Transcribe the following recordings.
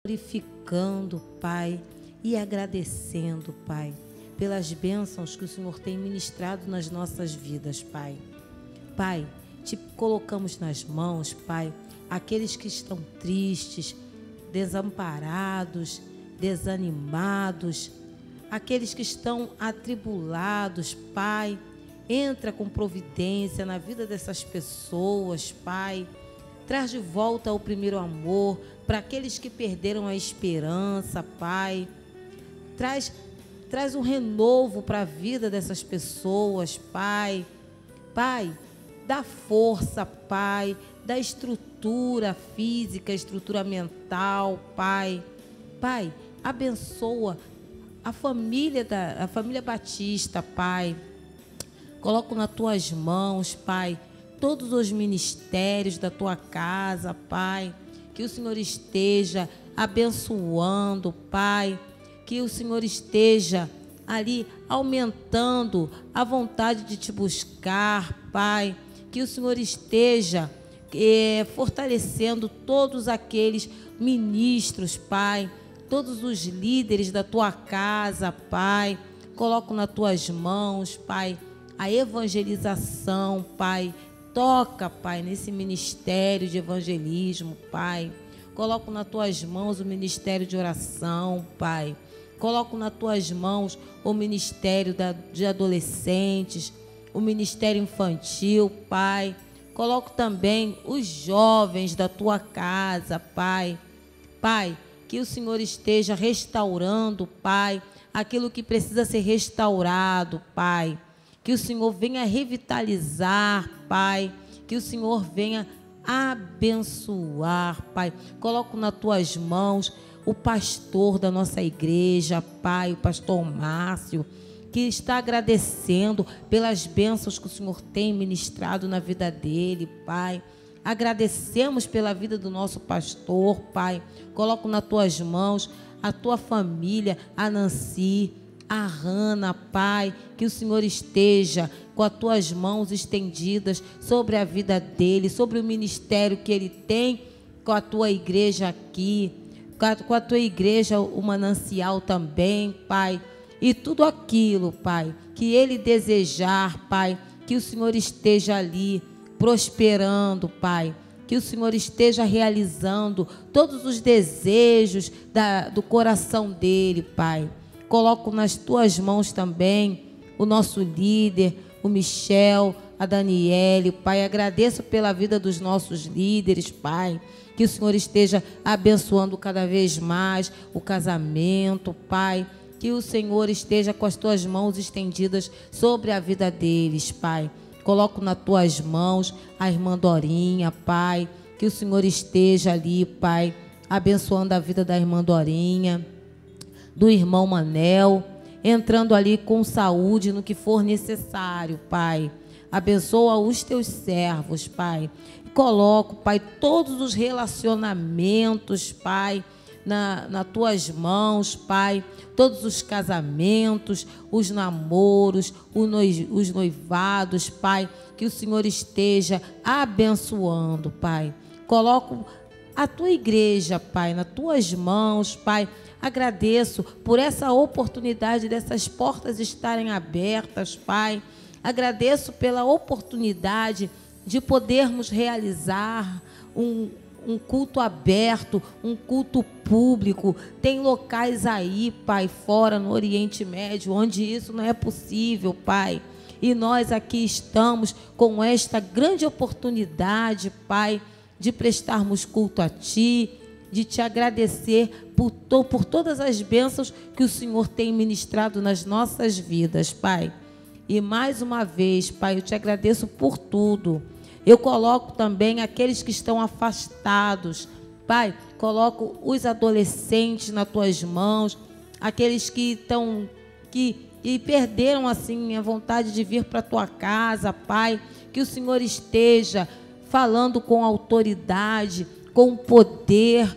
glorificando, Pai, e agradecendo, Pai, pelas bênçãos que o Senhor tem ministrado nas nossas vidas, Pai. Pai, te colocamos nas mãos, Pai, aqueles que estão tristes, desamparados, desanimados, aqueles que estão atribulados, Pai. Entra com providência na vida dessas pessoas, Pai. Traz de volta o primeiro amor para aqueles que perderam a esperança, Pai. Traz um renovo para a vida dessas pessoas, Pai. Pai, dá força, Pai, dá estrutura física, estrutura mental, Pai. Pai, abençoa a família Batista, Pai. Coloco nas tuas mãos, Pai, todos os ministérios da tua casa, Pai. Que o Senhor esteja abençoando, Pai. Que o Senhor esteja ali aumentando a vontade de te buscar, Pai. Que o Senhor esteja fortalecendo todos aqueles ministros, Pai. Todos os líderes da tua casa, Pai. Coloco nas tuas mãos, Pai, a evangelização, Pai. Toca, Pai, nesse ministério de evangelismo, Pai. Coloco nas tuas mãos o ministério de oração, Pai. Coloco nas tuas mãos o ministério de adolescentes, o ministério infantil, Pai. Coloco também os jovens da tua casa, Pai. Pai, que o Senhor esteja restaurando, Pai, aquilo que precisa ser restaurado, Pai. Que o Senhor venha revitalizar, Pai. Que o Senhor venha abençoar, Pai. Coloco nas tuas mãos o pastor da nossa igreja, Pai, o pastor Márcio, que está agradecendo pelas bênçãos que o Senhor tem ministrado na vida dele, Pai. Agradecemos pela vida do nosso pastor, Pai. Coloco nas tuas mãos a tua família, a Nancy, a Hannah, Pai. Que o Senhor esteja com as tuas mãos estendidas sobre a vida dele, sobre o ministério que ele tem com a tua igreja aqui, com a tua igreja, o manancial também, Pai. E tudo aquilo, Pai, que ele desejar, Pai, que o Senhor esteja ali prosperando, Pai. Que o Senhor esteja realizando todos os desejos do coração dele, Pai. Coloco nas tuas mãos também o nosso líder, o Michel, a Daniele, Pai. Agradeço pela vida dos nossos líderes, Pai. Que o Senhor esteja abençoando cada vez mais o casamento, Pai. Que o Senhor esteja com as tuas mãos estendidas sobre a vida deles, Pai. Coloco nas tuas mãos a irmã Dorinha, Pai. Que o Senhor esteja ali, Pai, abençoando a vida da irmã Dorinha, do irmão Manel, entrando ali com saúde no que for necessário, Pai. Abençoa os teus servos, Pai. Coloco, Pai, todos os relacionamentos, Pai, nas tuas mãos, Pai. Todos os casamentos, os namoros, os noivados, Pai. Que o Senhor esteja abençoando, Pai. Coloco a tua igreja, Pai, nas tuas mãos, Pai. Agradeço por essa oportunidade dessas portas estarem abertas, Pai. Agradeço pela oportunidade de podermos realizar um culto aberto, um culto público. Tem locais aí, Pai, fora no Oriente Médio, onde isso não é possível, Pai. E nós aqui estamos com esta grande oportunidade, Pai, de prestarmos culto a Ti, de Te agradecer por todas as bênçãos que o Senhor tem ministrado nas nossas vidas, Pai. E mais uma vez, Pai, eu Te agradeço por tudo. Eu coloco também aqueles que estão afastados, Pai. Coloco os adolescentes nas Tuas mãos, aqueles que perderam assim a vontade de vir para a Tua casa, Pai. Que o Senhor esteja falando com autoridade, com poder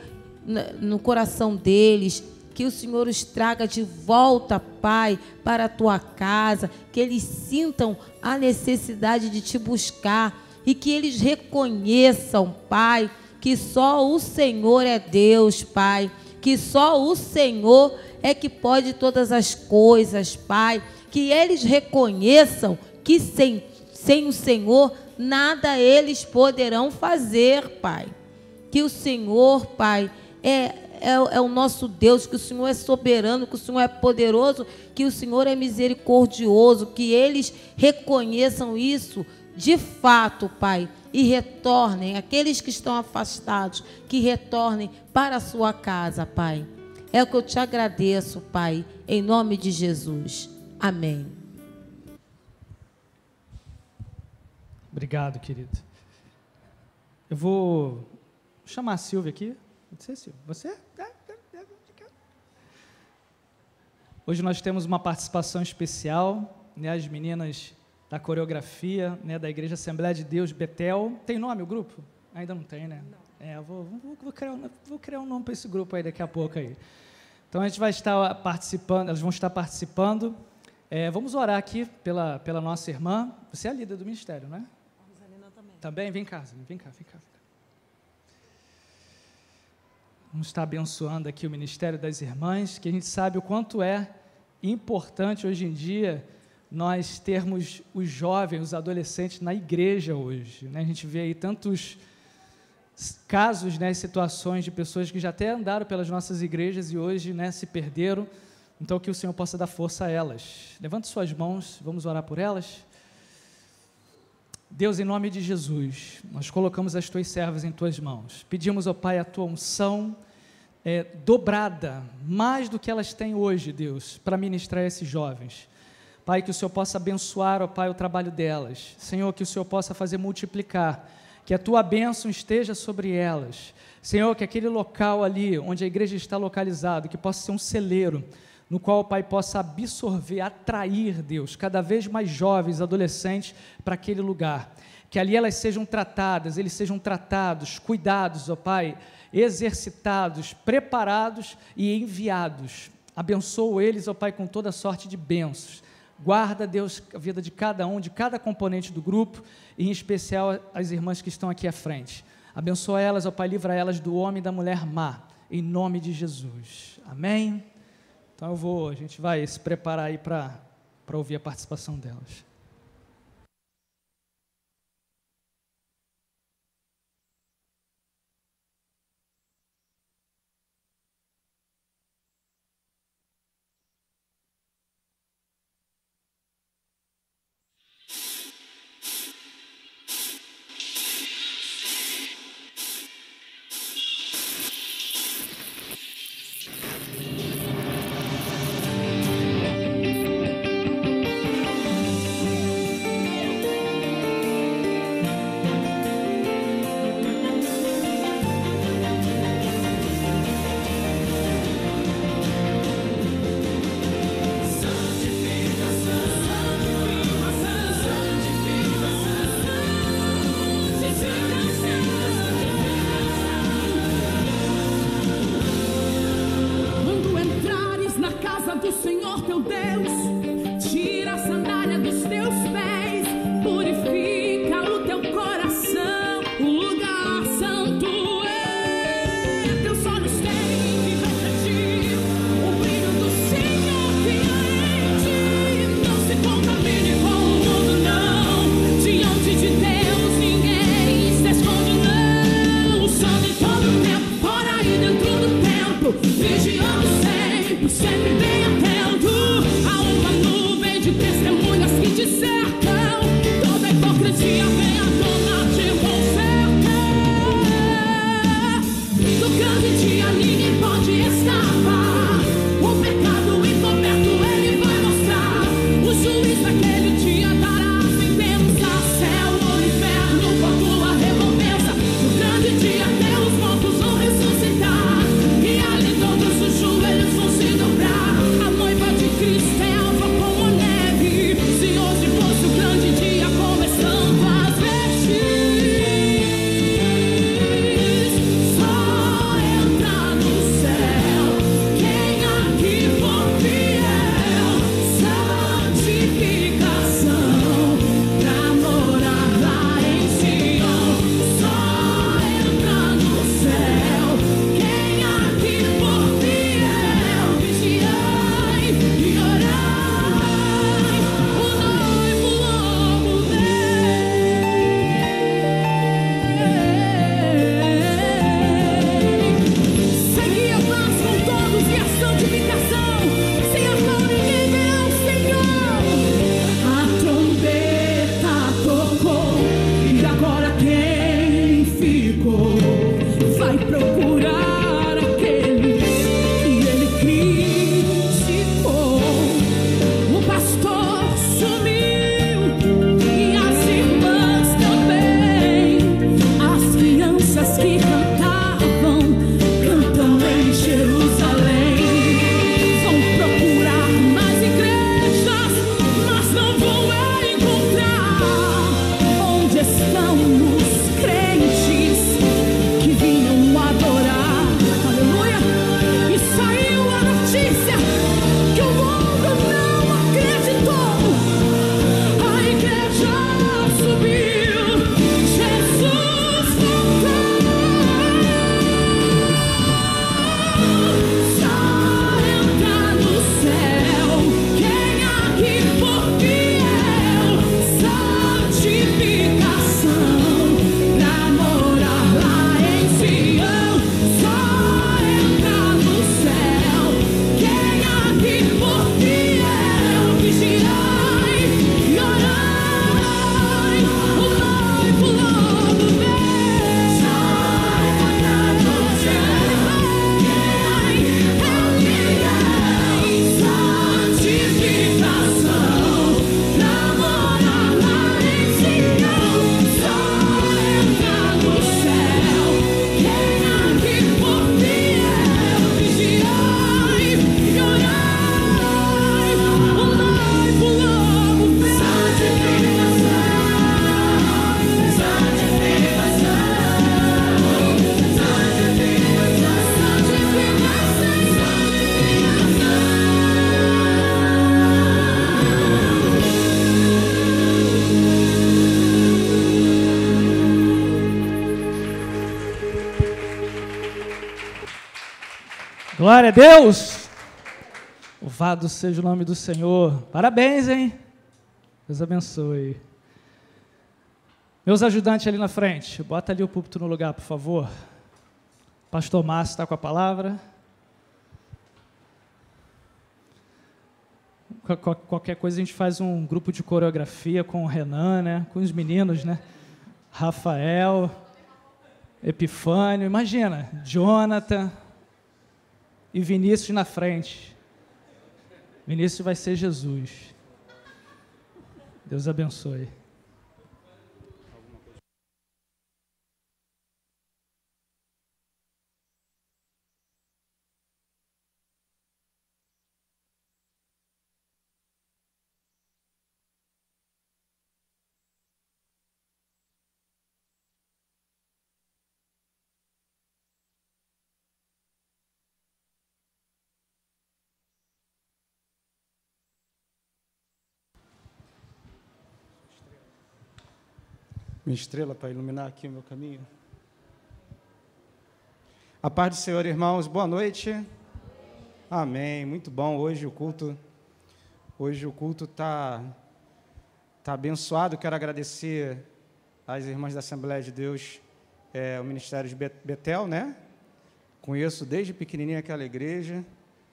no coração deles. Que o Senhor os traga de volta, Pai, para a Tua casa. Que eles sintam a necessidade de Te buscar. E que eles reconheçam, Pai, que só o Senhor é Deus, Pai. que só o Senhor é que pode todas as coisas, Pai. Que eles reconheçam que sem o Senhor nada eles poderão fazer, Pai. Que o Senhor, Pai, é o nosso Deus, que o Senhor é soberano, que o Senhor é poderoso, que o Senhor é misericordioso, que eles reconheçam isso de fato, Pai, e retornem, aqueles que estão afastados, que retornem para a sua casa, Pai. É o que eu te agradeço, Pai, em nome de Jesus. Amém. Obrigado, querido. Eu vou chamar a Silvia aqui. Você, Silvia? Você? Hoje nós temos uma participação especial, né, as meninas da coreografia, né, da Igreja Assembleia de Deus Betel. Tem nome o grupo? Ainda não tem, né? Vou criar um nome para esse grupo aí daqui a pouco aí. Então a gente vai estar participando, elas vão estar participando. Vamos orar aqui pela nossa irmã. Você é a líder do ministério, não é? A Rosalina também. Também? Vem cá, vem cá. Vamos estar abençoando aqui o ministério das irmãs, que a gente sabe o quanto é importante hoje em dia nós termos os jovens, os adolescentes na igreja hoje, né? A gente vê aí tantos casos, né, situações de pessoas que já até andaram pelas nossas igrejas e hoje, né, se perderam. Então, que o Senhor possa dar força a elas. Levante suas mãos, vamos orar por elas. Deus, em nome de Jesus, nós colocamos as tuas servas em tuas mãos. Pedimos, ó Pai, a tua unção dobrada, mais do que elas têm hoje, Deus, para ministrar a esses jovens. Pai, que o Senhor possa abençoar, ó Pai, o trabalho delas. Senhor, que o Senhor possa fazer multiplicar, que a tua bênção esteja sobre elas. Senhor, que aquele local ali, onde a igreja está localizada, que possa ser um celeiro, no qual o Pai possa absorver, atrair, Deus, cada vez mais jovens, adolescentes, para aquele lugar. Que ali elas sejam tratadas, eles sejam tratados, cuidados, ó Pai, exercitados, preparados e enviados. Abençoa eles, ó Pai, com toda sorte de bênçãos. Guarda, Deus, a vida de cada um, de cada componente do grupo, e em especial as irmãs que estão aqui à frente. Abençoa elas, ó Pai, livra elas do homem e da mulher má, em nome de Jesus. Amém? Então a gente vai se preparar aí para ouvir a participação delas. Cristo é alva como a neve. Se hoje fosse o grande dia, começando às vezes. santificação, sem a qual ninguém verá o Senhor. A trombeta tocou e agora quem ficou vai procurar aquele que ele criticou. O pastor sumiu e as irmãs também. As crianças que cantavam, cantam em Jerusalém. Vão procurar mais igrejas, mas não vão encontrar. Onde estão os crentes que vinham adorar? Aleluia! E saiu a notícia que o mundo não acreditou. A igreja subiu, Jesus voltou. Só entra no céu quem aqui for fiel. Santificação pra morar lá em Sião. Só entra no céu quem aqui for fiel. Vigiai e orai, o noivo logo vem. Só entra no céu quem santificação pra morar lá em Sião. Só entra no céu quem aqui for fiel. Vigiai e orai, o noivo logo vem. Santificação, Glória a Deus! Louvado seja o nome do Senhor. Parabéns, hein? Deus abençoe. Meus ajudantes ali na frente, bota ali o púlpito no lugar, por favor. Pastor Márcio está com a palavra. Qualquer coisa a gente faz um grupo de coreografia com o Renan, né? Com os meninos, né? Rafael, Epifânio, imagina, Jonathan e Vinícius na frente. Vinícius vai ser Jesus. Deus abençoe. Minha estrela para iluminar aqui o meu caminho. A paz do Senhor, irmãos, boa noite. Amém, muito bom. Hoje o culto tá abençoado. Quero agradecer às irmãs da Assembleia de Deus, o Ministério de Betel, né? Conheço desde pequenininha aquela igreja,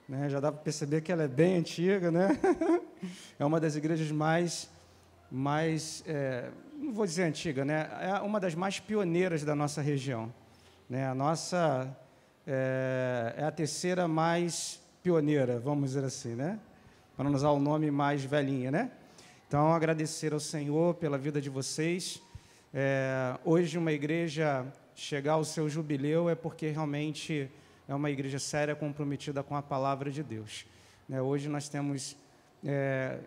né? Já dá para perceber que ela é bem antiga, né? É uma das igrejas mais não vou dizer antiga, né? É uma das mais pioneiras da nossa região, né? A nossa é a terceira mais pioneira, vamos dizer assim, né? Para não usar o nome mais velhinha, né? Então, agradecer ao Senhor pela vida de vocês. Hoje, uma igreja chegar ao seu jubileu é porque realmente é uma igreja séria, comprometida com a palavra de Deus, né? Hoje nós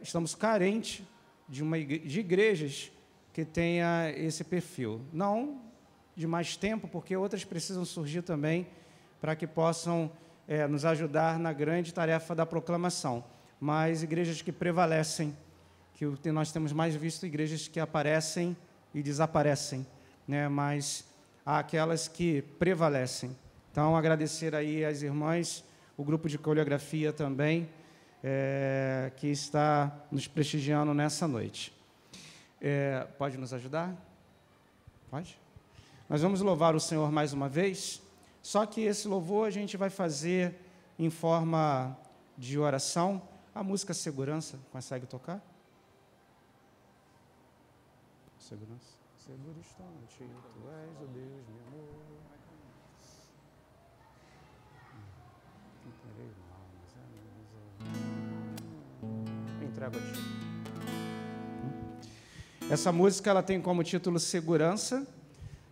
estamos carentes de igrejas que tenha esse perfil. Não de mais tempo, porque outras precisam surgir também para que possam nos ajudar na grande tarefa da proclamação. Mas igrejas que prevalecem, que nós temos mais visto igrejas que aparecem e desaparecem, né? Mas há aquelas que prevalecem. Então, agradecer aí às irmãs, o grupo de coreografia também, que está nos prestigiando nessa noite. Pode nos ajudar? Pode? Nós vamos louvar o Senhor mais uma vez, só que esse louvor a gente vai fazer em forma de oração. A música Segurança, consegue tocar? Segurança. Seguro estou em ti, tu és o Deus, meu amor. Entrego a ti. Essa música ela tem como título Segurança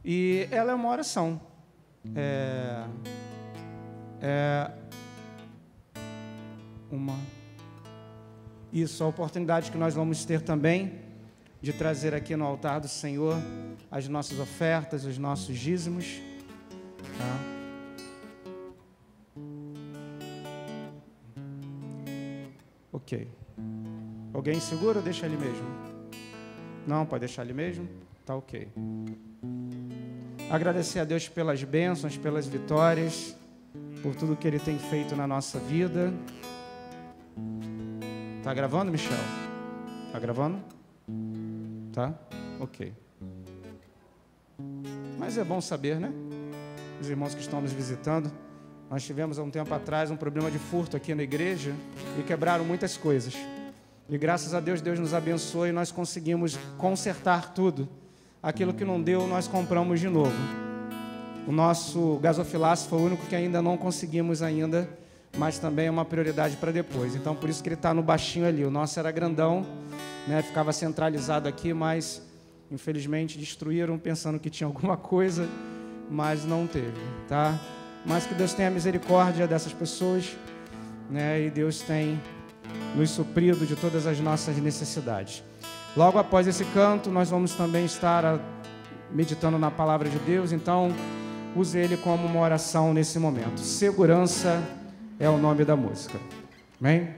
e ela é uma oração. Isso, a oportunidade que nós vamos ter também de trazer aqui no altar do Senhor as nossas ofertas, os nossos dízimos. Tá? Ok. Alguém segura ou deixa ali mesmo? Não, pode deixar ali mesmo? Tá ok. Agradecer a Deus pelas bênçãos, pelas vitórias, por tudo que Ele tem feito na nossa vida. Tá gravando, Michel? Tá gravando? Tá? Ok. Mas é bom saber, né? Os irmãos que estão nos visitando. Nós tivemos há um tempo atrás um problema de furto aqui na igreja e quebraram muitas coisas. E graças a Deus, Deus nos abençoou e nós conseguimos consertar tudo. Aquilo que não deu, nós compramos de novo. O nosso gasofilaço foi o único que ainda não conseguimos ainda, mas também é uma prioridade para depois. Então, por isso que ele está no baixinho ali. O nosso era grandão, né? Ficava centralizado aqui, mas infelizmente destruíram pensando que tinha alguma coisa, mas não teve, tá? Mas que Deus tenha misericórdia dessas pessoas, né? E Deus tem nos suprido de todas as nossas necessidades. Logo após esse canto, nós vamos também estar meditando na palavra de Deus, então use ele como uma oração nesse momento. Segurança é o nome da música. Amém?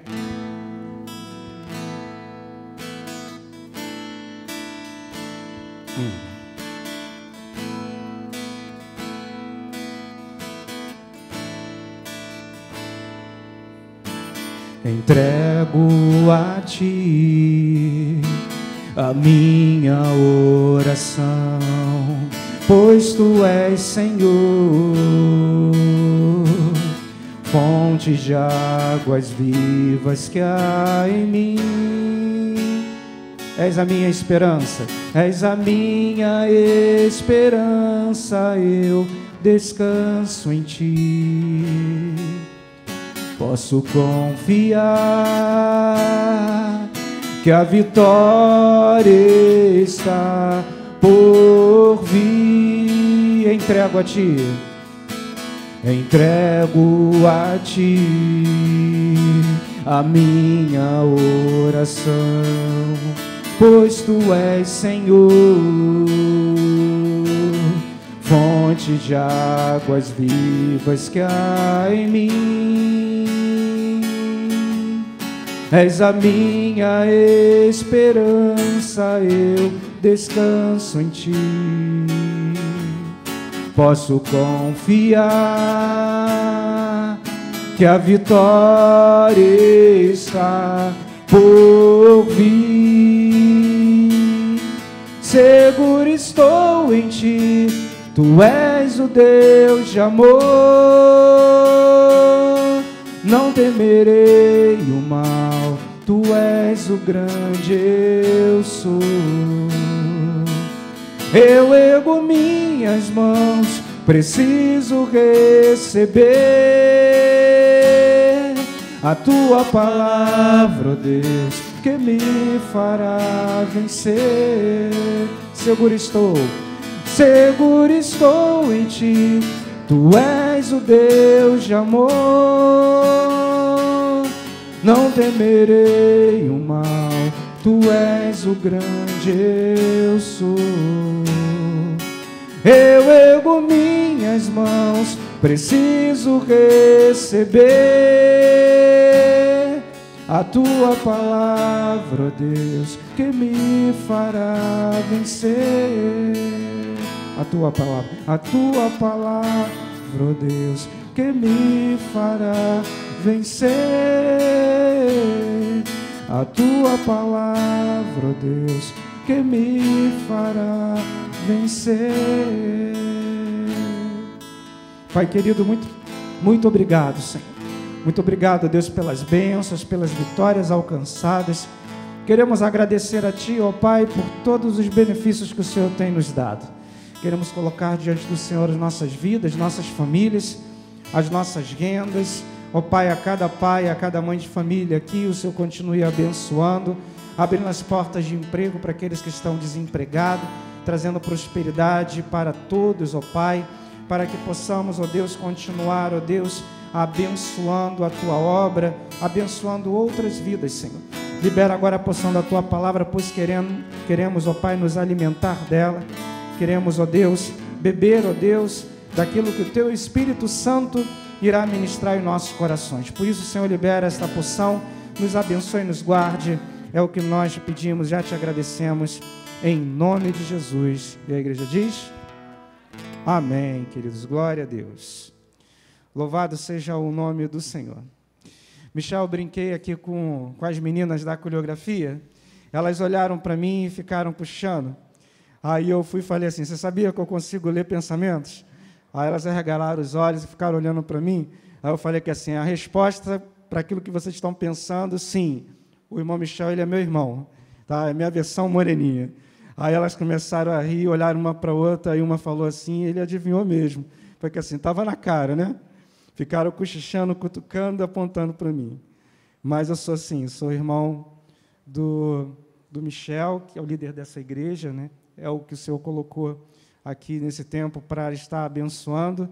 Entrego a ti a minha oração, pois tu és Senhor, fonte de águas vivas que há em mim. És a minha esperança, és a minha esperança, eu descanso em ti. Posso confiar que a vitória está por vir. Entrego a ti, entrego a ti a minha oração, pois tu és Senhor, fonte de águas vivas que há em mim. És a minha esperança, eu descanso em ti. Posso confiar que a vitória está por vir. Seguro estou em ti, tu és o Deus de amor. Não temerei o mal, tu és o grande eu sou. Eu ergo minhas mãos, preciso receber a tua palavra, ó Deus, que me fará vencer. Seguro estou em ti, tu és o Deus de amor. Não temerei o mal, tu és o grande eu sou. Eu ergo minhas mãos, preciso receber a tua palavra, ó Deus, que me fará vencer. A tua palavra, ó Deus, que me fará vencer. A tua palavra, ó Deus, que me fará vencer. Pai querido, muito obrigado, Senhor, Muito obrigado, Deus, pelas bênçãos, pelas vitórias alcançadas. Queremos agradecer a Ti, ó Pai, por todos os benefícios que o Senhor tem nos dado. Queremos colocar diante do Senhor as nossas vidas, nossas famílias, as nossas rendas. Ó Pai, a cada mãe de família aqui, o Senhor continue abençoando, abrindo as portas de emprego para aqueles que estão desempregados, trazendo prosperidade para todos, ó Pai, para que possamos, ó Deus, continuar, ó Deus, abençoando a Tua obra, abençoando outras vidas, Senhor. Libera agora a porção da Tua palavra, pois queremos, ó Pai, nos alimentar dela. Queremos, ó Deus, beber, ó Deus, daquilo que o Teu Espírito Santo irá ministrar em nossos corações. Por isso, Senhor, libera esta porção, nos abençoe e nos guarde. É o que nós te pedimos, já te agradecemos, em nome de Jesus. E a igreja diz: amém, queridos. Glória a Deus. Louvado seja o nome do Senhor. Michel, brinquei aqui com as meninas da coreografia. Elas olharam para mim e ficaram puxando. Aí eu fui e falei assim: você sabia que eu consigo ler pensamentos? Aí elas arregalaram os olhos e ficaram olhando para mim. Aí eu falei que assim, a resposta para aquilo que vocês estão pensando, sim, o irmão Michel, ele é meu irmão, tá? É minha versão moreninha. Aí elas começaram a rir, olharam uma para a outra, aí uma falou assim, ele adivinhou mesmo. Porque assim, estava na cara, né? Ficaram cochichando, cutucando, apontando para mim. Mas eu sou assim, sou irmão do Michel, que é o líder dessa igreja, né? É o que o Senhor colocou aqui nesse tempo para estar abençoando.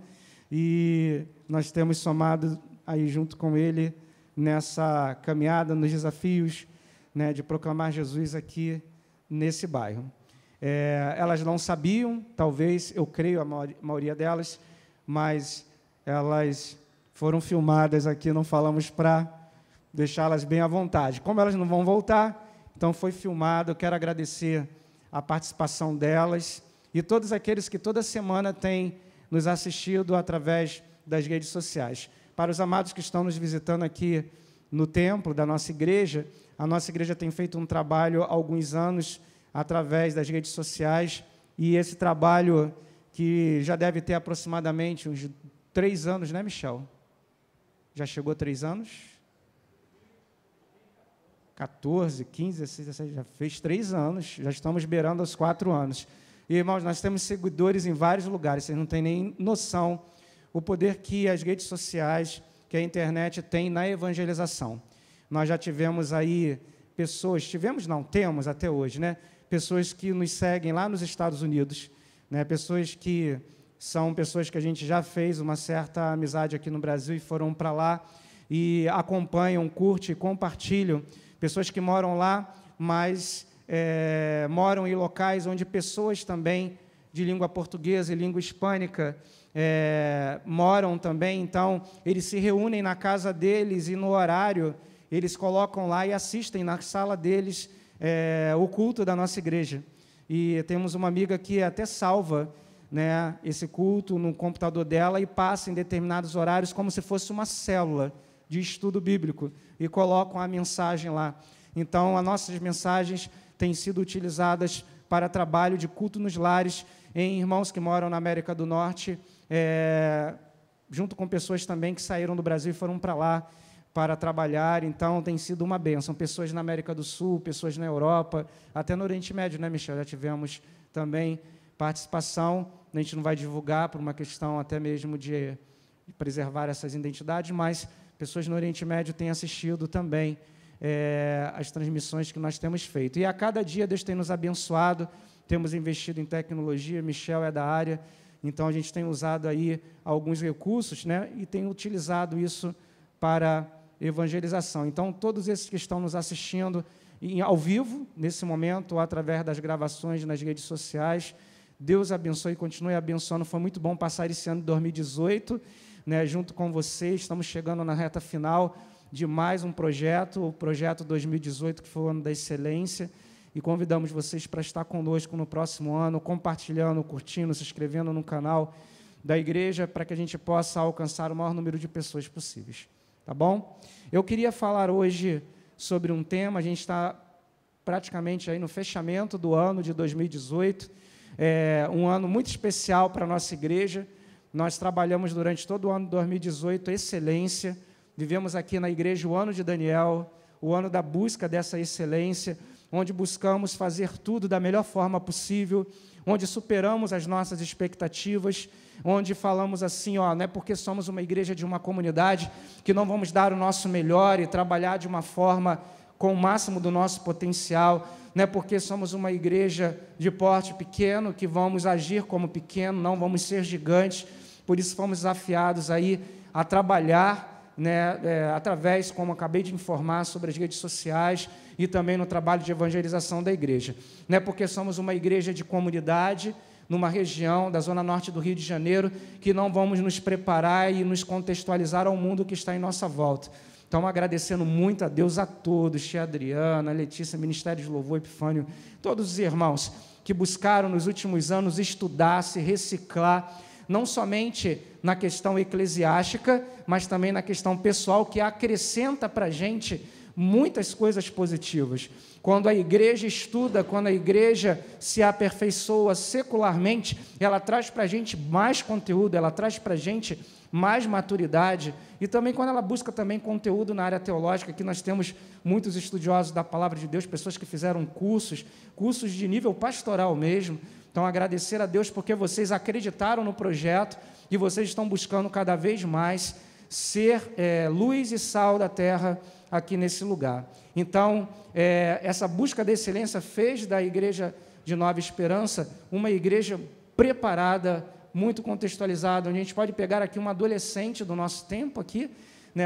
E nós temos somado aí junto com ele nessa caminhada, nos desafios, né, de proclamar Jesus aqui nesse bairro. Elas não sabiam, talvez, eu creio, a maioria delas, mas elas foram filmadas aqui, não falamos para deixá-las bem à vontade. Como elas não vão voltar, então foi filmado. Eu quero agradecer a participação delas e todos aqueles que toda semana têm nos assistido através das redes sociais. Para os amados que estão nos visitando aqui no templo da nossa igreja, a nossa igreja tem feito um trabalho há alguns anos através das redes sociais, e esse trabalho que já deve ter aproximadamente uns 3 anos, né, Michel? Já chegou a 3 anos? 14, 15, 16, 17, já fez 3 anos, já estamos beirando os 4 anos. E, irmãos, nós temos seguidores em vários lugares, vocês não têm nem noção o poder que as redes sociais, que a internet tem na evangelização. Nós já tivemos aí pessoas, temos até hoje, né? Pessoas que nos seguem lá nos Estados Unidos, né? Pessoas que são pessoas que a gente já fez uma certa amizade aqui no Brasil e foram para lá e acompanham, curtem, compartilham. Pessoas que moram lá, mas moram em locais onde pessoas também de língua portuguesa e língua hispânica moram também. Então, eles se reúnem na casa deles e no horário eles colocam lá e assistem na sala deles o culto da nossa igreja. E temos uma amiga que até salva, né, esse culto no computador dela e passa em determinados horários como se fosse uma célula de estudo bíblico e colocam a mensagem lá. Então, as nossas mensagens têm sido utilizadas para trabalho de culto nos lares, em irmãos que moram na América do Norte, junto com pessoas também que saíram do Brasil e foram para lá para trabalhar. Então, tem sido uma bênção. Pessoas na América do Sul, pessoas na Europa, até no Oriente Médio, né, Michel? Já tivemos também participação. A gente não vai divulgar por uma questão até mesmo de preservar essas identidades, mas pessoas no Oriente Médio têm assistido também as transmissões que nós temos feito. E a cada dia Deus tem nos abençoado, temos investido em tecnologia, Michel é da área, então a gente tem usado aí alguns recursos, né, e tem utilizado isso para evangelização. Então, todos esses que estão nos assistindo ao vivo, nesse momento, ou através das gravações nas redes sociais, Deus abençoe e continue abençoando. Foi muito bom passar esse ano de 2018, né, junto com vocês. Estamos chegando na reta final de mais um projeto, o projeto 2018, que foi o ano da excelência, e convidamos vocês para estar conosco no próximo ano, compartilhando, curtindo, se inscrevendo no canal da igreja, para que a gente possa alcançar o maior número de pessoas possíveis. Tá bom? Eu queria falar hoje sobre um tema. A gente está praticamente aí no fechamento do ano de 2018, um ano muito especial para a nossa igreja. Nós trabalhamos durante todo o ano de 2018 excelência, Vivemos aqui na igreja o ano de Daniel, o ano da busca dessa excelência, onde buscamos fazer tudo da melhor forma possível, onde superamos as nossas expectativas, onde falamos assim, não é porque somos uma igreja de uma comunidade que não vamos dar o nosso melhor e trabalhar de uma forma com o máximo do nosso potencial, não é porque somos uma igreja de porte pequeno que vamos agir como pequeno, não vamos ser gigantes, por isso fomos desafiados aí a trabalhar, através, como acabei de informar, sobre as redes sociais e também no trabalho de evangelização da igreja. Não é porque somos uma igreja de comunidade, numa região da zona norte do Rio de Janeiro, que não vamos nos preparar e nos contextualizar ao mundo que está em nossa volta. Então, agradecendo muito a Deus a todos, tia Adriana, Letícia, Ministério de Louvor, Epifânio, todos os irmãos que buscaram nos últimos anos estudar, se reciclar, não somente na questão eclesiástica, mas também na questão pessoal, que acrescenta para a gente muitas coisas positivas. Quando a igreja estuda, quando a igreja se aperfeiçoa secularmente, ela traz para a gente mais conteúdo, ela traz para a gente mais maturidade, e também quando ela busca também conteúdo na área teológica, que nós temos muitos estudiosos da Palavra de Deus, pessoas que fizeram cursos de nível pastoral mesmo. Então, agradecer a Deus porque vocês acreditaram no projeto e vocês estão buscando cada vez mais ser luz e sal da terra aqui nesse lugar. Então, essa busca da excelência fez da Igreja de Nova Esperança uma igreja preparada, muito contextualizada, onde a gente pode pegar aqui um adolescente do nosso tempo aqui,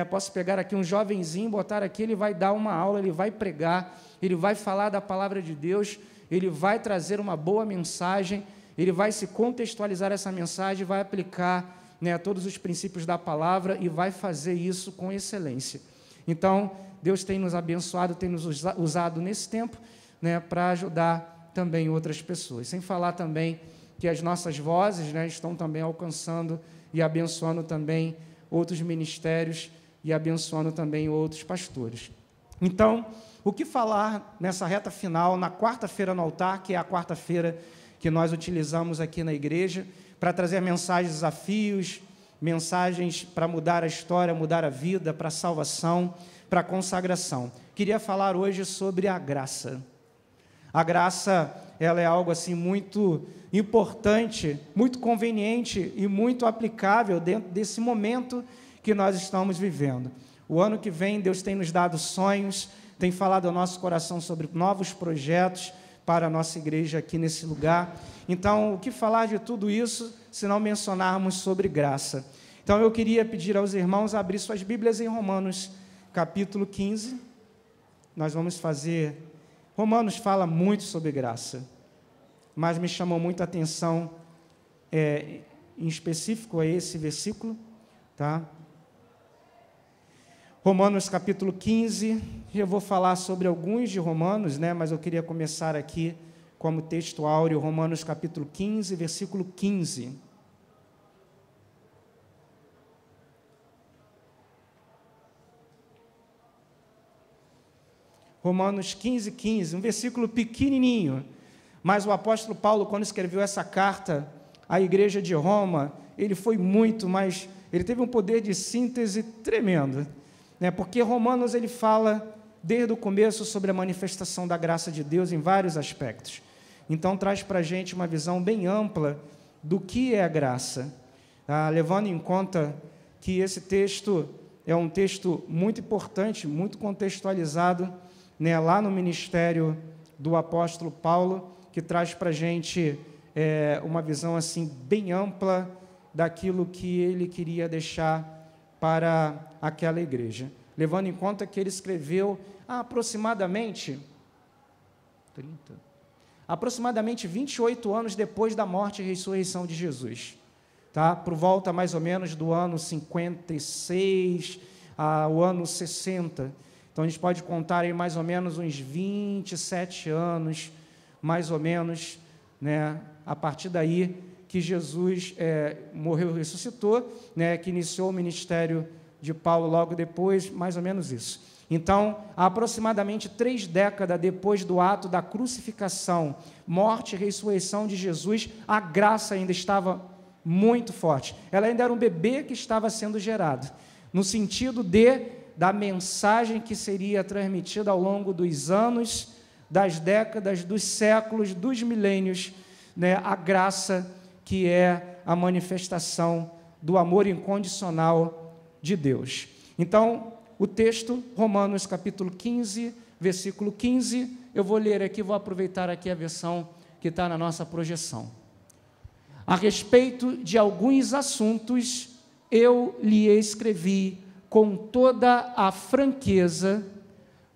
posso pegar aqui um jovenzinho, botar aqui, ele vai dar uma aula, ele vai pregar, ele vai falar da palavra de Deus, ele vai trazer uma boa mensagem, ele vai se contextualizar essa mensagem, vai aplicar todos os princípios da palavra e vai fazer isso com excelência. Então, Deus tem nos abençoado, tem nos usado nesse tempo para ajudar também outras pessoas. Sem falar também que as nossas vozes estão também alcançando e abençoando também outros ministérios e abençoando também outros pastores. Então, o que falar nessa reta final, na quarta-feira no altar, que é a quarta-feira que nós utilizamos aqui na igreja, para trazer mensagens, desafios, mensagens para mudar a história, mudar a vida, para a salvação, para a consagração. Queria falar hoje sobre a graça. A graça, ela é algo assim muito importante, muito conveniente e muito aplicável dentro desse momento que nós estamos vivendo. O ano que vem, Deus tem nos dado sonhos, tem falado ao nosso coração sobre novos projetos para a nossa igreja aqui nesse lugar. Então, o que falar de tudo isso, se não mencionarmos sobre graça? Então, eu queria pedir aos irmãos a abrir suas Bíblias em Romanos, capítulo 15. Nós vamos fazer... Romanos fala muito sobre graça, mas me chamou muita atenção, em específico, a esse versículo, tá? Romanos capítulo 15, eu vou falar sobre alguns de Romanos, mas eu queria começar aqui como texto áureo, Romanos capítulo 15, versículo 15. Romanos 15, 15, um versículo pequenininho, mas o apóstolo Paulo, quando escreveu essa carta à igreja de Roma, ele foi muito, mas ele teve um poder de síntese tremendo, porque Romanos ele fala desde o começo sobre a manifestação da graça de Deus em vários aspectos. Então traz para a gente uma visão bem ampla do que é a graça, levando em conta que esse texto é um texto muito importante, muito contextualizado, lá no ministério do apóstolo Paulo, que traz para a gente uma visão assim bem ampla daquilo que ele queria deixar para aquela igreja, levando em conta que ele escreveu aproximadamente 28 anos depois da morte e ressurreição de Jesus, tá? Por volta mais ou menos do ano 56 ao ano 60. Então, a gente pode contar aí mais ou menos uns 27 anos, mais ou menos, a partir daí que Jesus morreu e ressuscitou, que iniciou o ministério de Paulo logo depois, mais ou menos isso. Então, aproximadamente 3 décadas depois do ato da crucificação, morte e ressurreição de Jesus, a graça ainda estava muito forte. Ela ainda era um bebê que estava sendo gerado, no sentido da mensagem que seria transmitida ao longo dos anos, das décadas, dos séculos, dos milênios, né, a graça que é a manifestação do amor incondicional de Deus. Então, o texto, Romanos capítulo 15, versículo 15, eu vou ler aqui, vou aproveitar aqui a versão que está na nossa projeção. A respeito de alguns assuntos, eu lhe escrevi com toda a franqueza,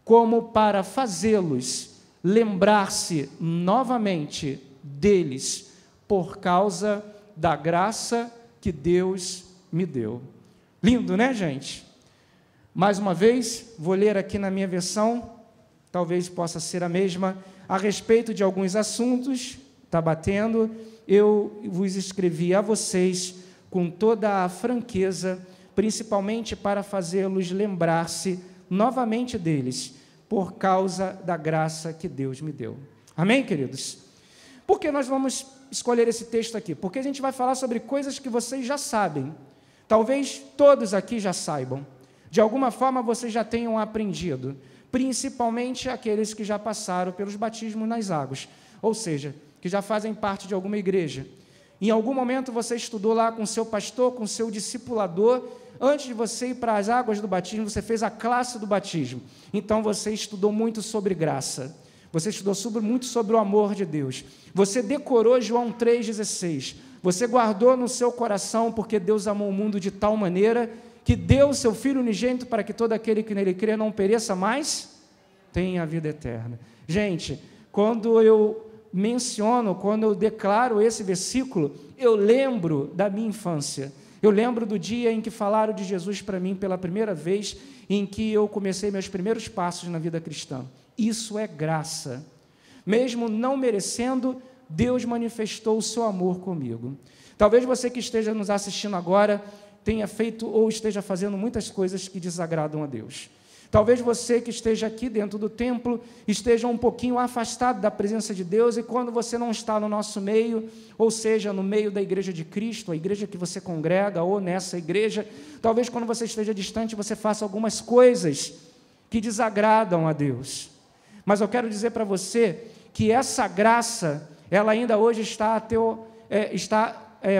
como para fazê-los lembrar-se novamente deles, por causa da graça que Deus me deu. Lindo, né, gente? Mais uma vez, vou ler aqui na minha versão, talvez possa ser a mesma. A respeito de alguns assuntos, está batendo, eu vos escrevi a vocês com toda a franqueza, principalmente para fazê-los lembrar-se novamente deles, por causa da graça que Deus me deu. Amém, queridos? Por que nós vamos escolher esse texto aqui? Porque a gente vai falar sobre coisas que vocês já sabem. Talvez todos aqui já saibam. De alguma forma vocês já tenham aprendido, principalmente aqueles que já passaram pelos batismos nas águas, ou seja, que já fazem parte de alguma igreja. Em algum momento você estudou lá com seu pastor, com seu discipulador. Antes de você ir para as águas do batismo, você fez a classe do batismo. Então você estudou muito sobre graça. Você estudou muito sobre o amor de Deus. Você decorou João 3,16. Você guardou no seu coração, porque Deus amou o mundo de tal maneira que deu o seu Filho unigênito para que todo aquele que nele crê não pereça, mas tenha a vida eterna. Gente, quando eu menciono, quando eu declaro esse versículo, eu lembro da minha infância. Eu lembro do dia em que falaram de Jesus para mim pela primeira vez, em que eu comecei meus primeiros passos na vida cristã. Isso é graça. Mesmo não merecendo, Deus manifestou o seu amor comigo. Talvez você que esteja nos assistindo agora tenha feito ou esteja fazendo muitas coisas que desagradam a Deus. Talvez você que esteja aqui dentro do templo esteja um pouquinho afastado da presença de Deus, e quando você não está no nosso meio, ou seja, no meio da igreja de Cristo, a igreja que você congrega, ou nessa igreja, talvez quando você esteja distante, você faça algumas coisas que desagradam a Deus. Mas eu quero dizer para você que essa graça, ela ainda hoje está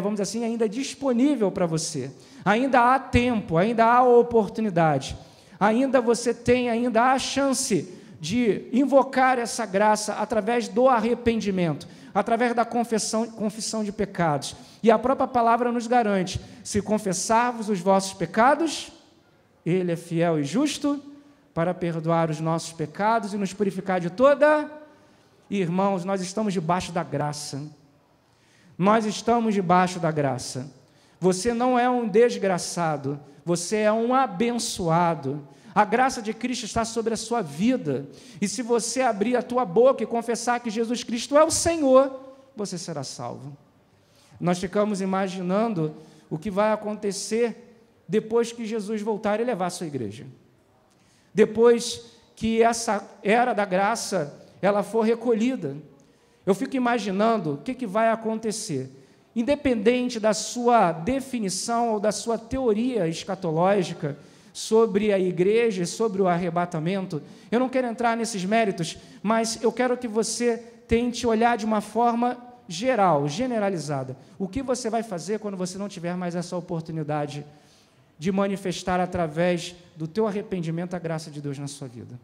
vamos dizer assim, ainda disponível para você. Ainda há tempo, ainda há oportunidade. Ainda você tem ainda a chance de invocar essa graça através do arrependimento, através da confissão de pecados. E a própria palavra nos garante: se confessarmos os vossos pecados, Ele é fiel e justo para perdoar os nossos pecados e nos purificar de toda. Irmãos, nós estamos debaixo da graça. Nós estamos debaixo da graça. Você não é um desgraçado, você é um abençoado. A graça de Cristo está sobre a sua vida. E se você abrir a tua boca e confessar que Jesus Cristo é o Senhor, você será salvo. Nós ficamos imaginando o que vai acontecer depois que Jesus voltar e levar a sua igreja. Depois que essa era da graça, ela for recolhida. Eu fico imaginando o que vai acontecer. Independente da sua definição ou da sua teoria escatológica sobre a igreja, sobre o arrebatamento, eu não quero entrar nesses méritos, mas eu quero que você tente olhar de uma forma geral, generalizada. O que você vai fazer quando você não tiver mais essa oportunidade de manifestar através do teu arrependimento a graça de Deus na sua vida?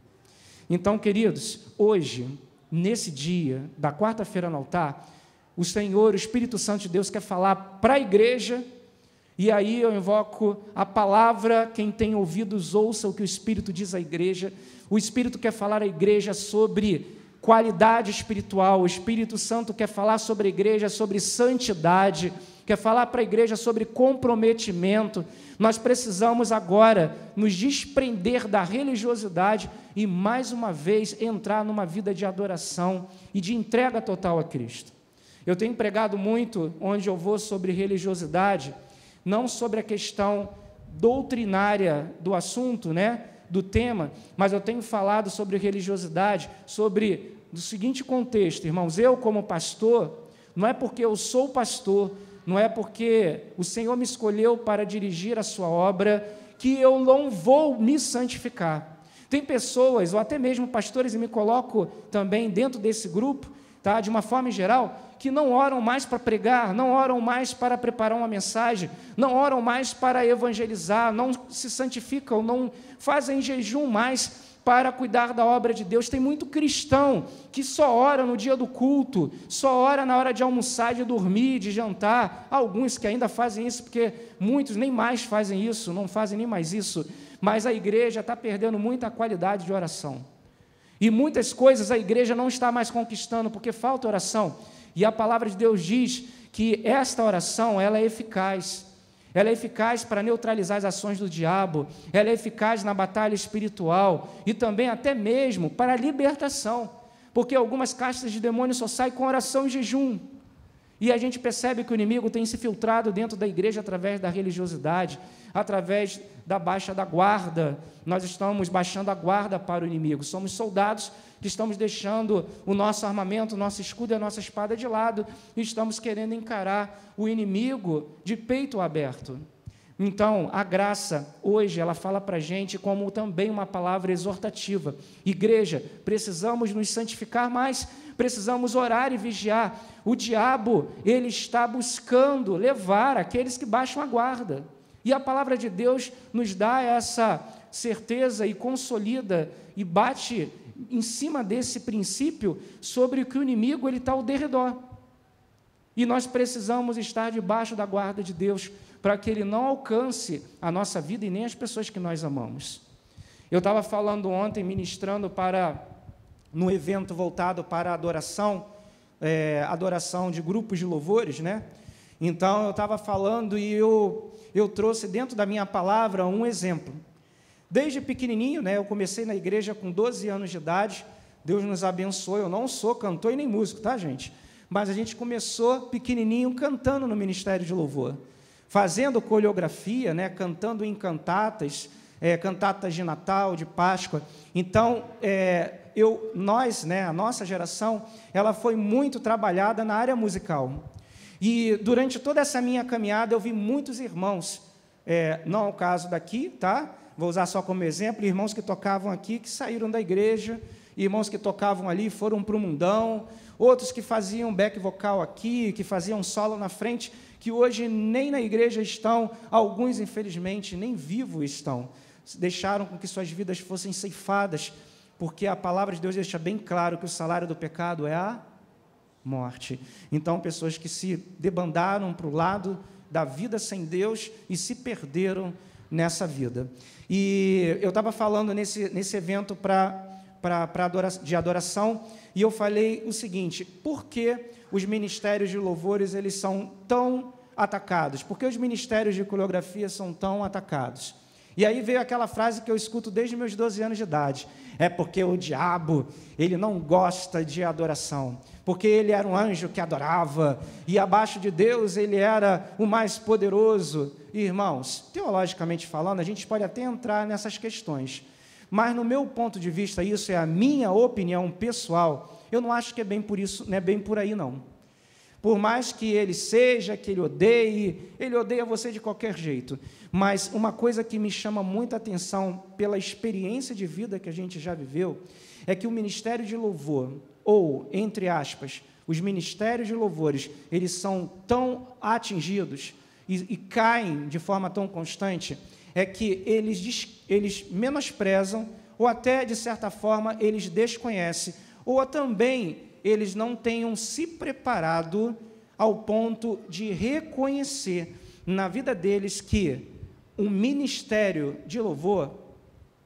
Então, queridos, hoje, nesse dia da quarta-feira no altar, o Senhor, o Espírito Santo de Deus, quer falar para a igreja, e aí eu invoco a palavra. Quem tem ouvidos, ouça o que o Espírito diz à igreja. O Espírito quer falar à igreja sobre qualidade espiritual, o Espírito Santo quer falar sobre a igreja, sobre santidade, quer falar para a igreja sobre comprometimento. Nós precisamos agora nos desprender da religiosidade e, mais uma vez, entrar numa vida de adoração e de entrega total a Cristo. Eu tenho pregado muito, onde eu vou, sobre religiosidade, não sobre a questão doutrinária do assunto, né, do tema, mas eu tenho falado sobre religiosidade, sobre o seguinte contexto, irmãos. Eu, como pastor, não é porque eu sou pastor, não é porque o Senhor me escolheu para dirigir a sua obra, que eu não vou me santificar. Tem pessoas, ou até mesmo pastores, e me coloco também dentro desse grupo, tá? De uma forma geral, que não oram mais para pregar, não oram mais para preparar uma mensagem, não oram mais para evangelizar, não se santificam, não fazem jejum mais para cuidar da obra de Deus. Tem muito cristão que só ora no dia do culto, só ora na hora de almoçar, de dormir, de jantar. Há alguns que ainda fazem isso, porque muitos nem mais fazem isso, não fazem nem mais isso, mas a igreja está perdendo muita qualidade de oração. E muitas coisas a igreja não está mais conquistando, porque falta oração. E a palavra de Deus diz que esta oração, ela é eficaz. Ela é eficaz para neutralizar as ações do diabo, ela é eficaz na batalha espiritual e também até mesmo para a libertação, porque algumas castas de demônios só saem com oração e jejum. E a gente percebe que o inimigo tem se filtrado dentro da igreja através da religiosidade, através da baixa da guarda. Nós estamos baixando a guarda para o inimigo, somos soldados que estamos deixando o nosso armamento, o nosso escudo e a nossa espada de lado, e estamos querendo encarar o inimigo de peito aberto. Então, a graça, hoje, ela fala para a gente como também uma palavra exortativa. Igreja, precisamos nos santificar mais, precisamos orar e vigiar. O diabo, ele está buscando levar aqueles que baixam a guarda. E a palavra de Deus nos dá essa certeza e consolida e bate em cima desse princípio sobre que o inimigo ele está ao derredor. E nós precisamos estar debaixo da guarda de Deus para que ele não alcance a nossa vida e nem as pessoas que nós amamos. Eu estava falando ontem, ministrando no evento voltado para a adoração, adoração de grupos de louvores, né? Então, eu estava falando e eu trouxe dentro da minha palavra um exemplo. Desde pequenininho, né, eu comecei na igreja com 12 anos de idade, Deus nos abençoou, eu não sou cantor e nem músico, tá, gente? Mas a gente começou pequenininho cantando no Ministério de Louvor, fazendo coreografia, né, cantando em cantatas, cantatas de Natal, de Páscoa. Então, nós, né, a nossa geração, ela foi muito trabalhada na área musical. E durante toda essa minha caminhada, eu vi muitos irmãos, não é o caso daqui, tá? Vou usar só como exemplo, irmãos que tocavam aqui, que saíram da igreja, irmãos que tocavam ali, foram para o mundão, outros que faziam back vocal aqui, que faziam solo na frente, que hoje nem na igreja estão, alguns, infelizmente, nem vivos estão, deixaram com que suas vidas fossem ceifadas, porque a palavra de Deus deixa bem claro que o salário do pecado é a morte. Então, pessoas que se debandaram para o lado da vida sem Deus e se perderam nessa vida. E eu estava falando nesse evento de adoração, e eu falei o seguinte: por que os ministérios de louvores eles são tão atacados? Por que os ministérios de coreografia são tão atacados? E aí veio aquela frase que eu escuto desde meus 12 anos de idade: é porque o diabo, ele não gosta de adoração, porque ele era um anjo que adorava, e abaixo de Deus ele era o mais poderoso. Irmãos, teologicamente falando, a gente pode até entrar nessas questões, mas no meu ponto de vista, isso é a minha opinião pessoal, eu não acho que é bem por isso, não é bem por aí não. Por mais que ele seja, que ele odeia você de qualquer jeito. Mas uma coisa que me chama muita atenção pela experiência de vida que a gente já viveu, é que o ministério de louvor, ou, entre aspas, os ministérios de louvores, eles são tão atingidos e caem de forma tão constante, é que eles menosprezam, ou até, de certa forma, eles desconhecem, ou também eles não tenham se preparado ao ponto de reconhecer na vida deles que um ministério de louvor,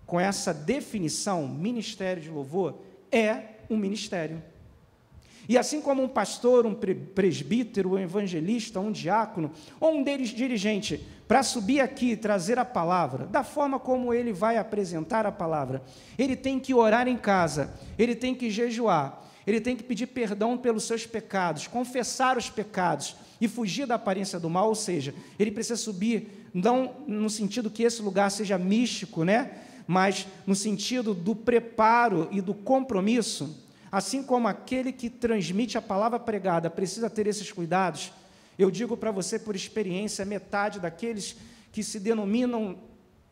com essa definição, ministério de louvor, é um ministério. E assim como um pastor, um presbítero, um evangelista, um diácono, ou um dirigente, para subir aqui e trazer a palavra, da forma como ele vai apresentar a palavra, ele tem que orar em casa, ele tem que jejuar, ele tem que pedir perdão pelos seus pecados, confessar os pecados e fugir da aparência do mal, ou seja, ele precisa subir, não no sentido que esse lugar seja místico, né? Mas no sentido do preparo e do compromisso, assim como aquele que transmite a palavra pregada precisa ter esses cuidados. Eu digo para você por experiência, metade daqueles que se denominam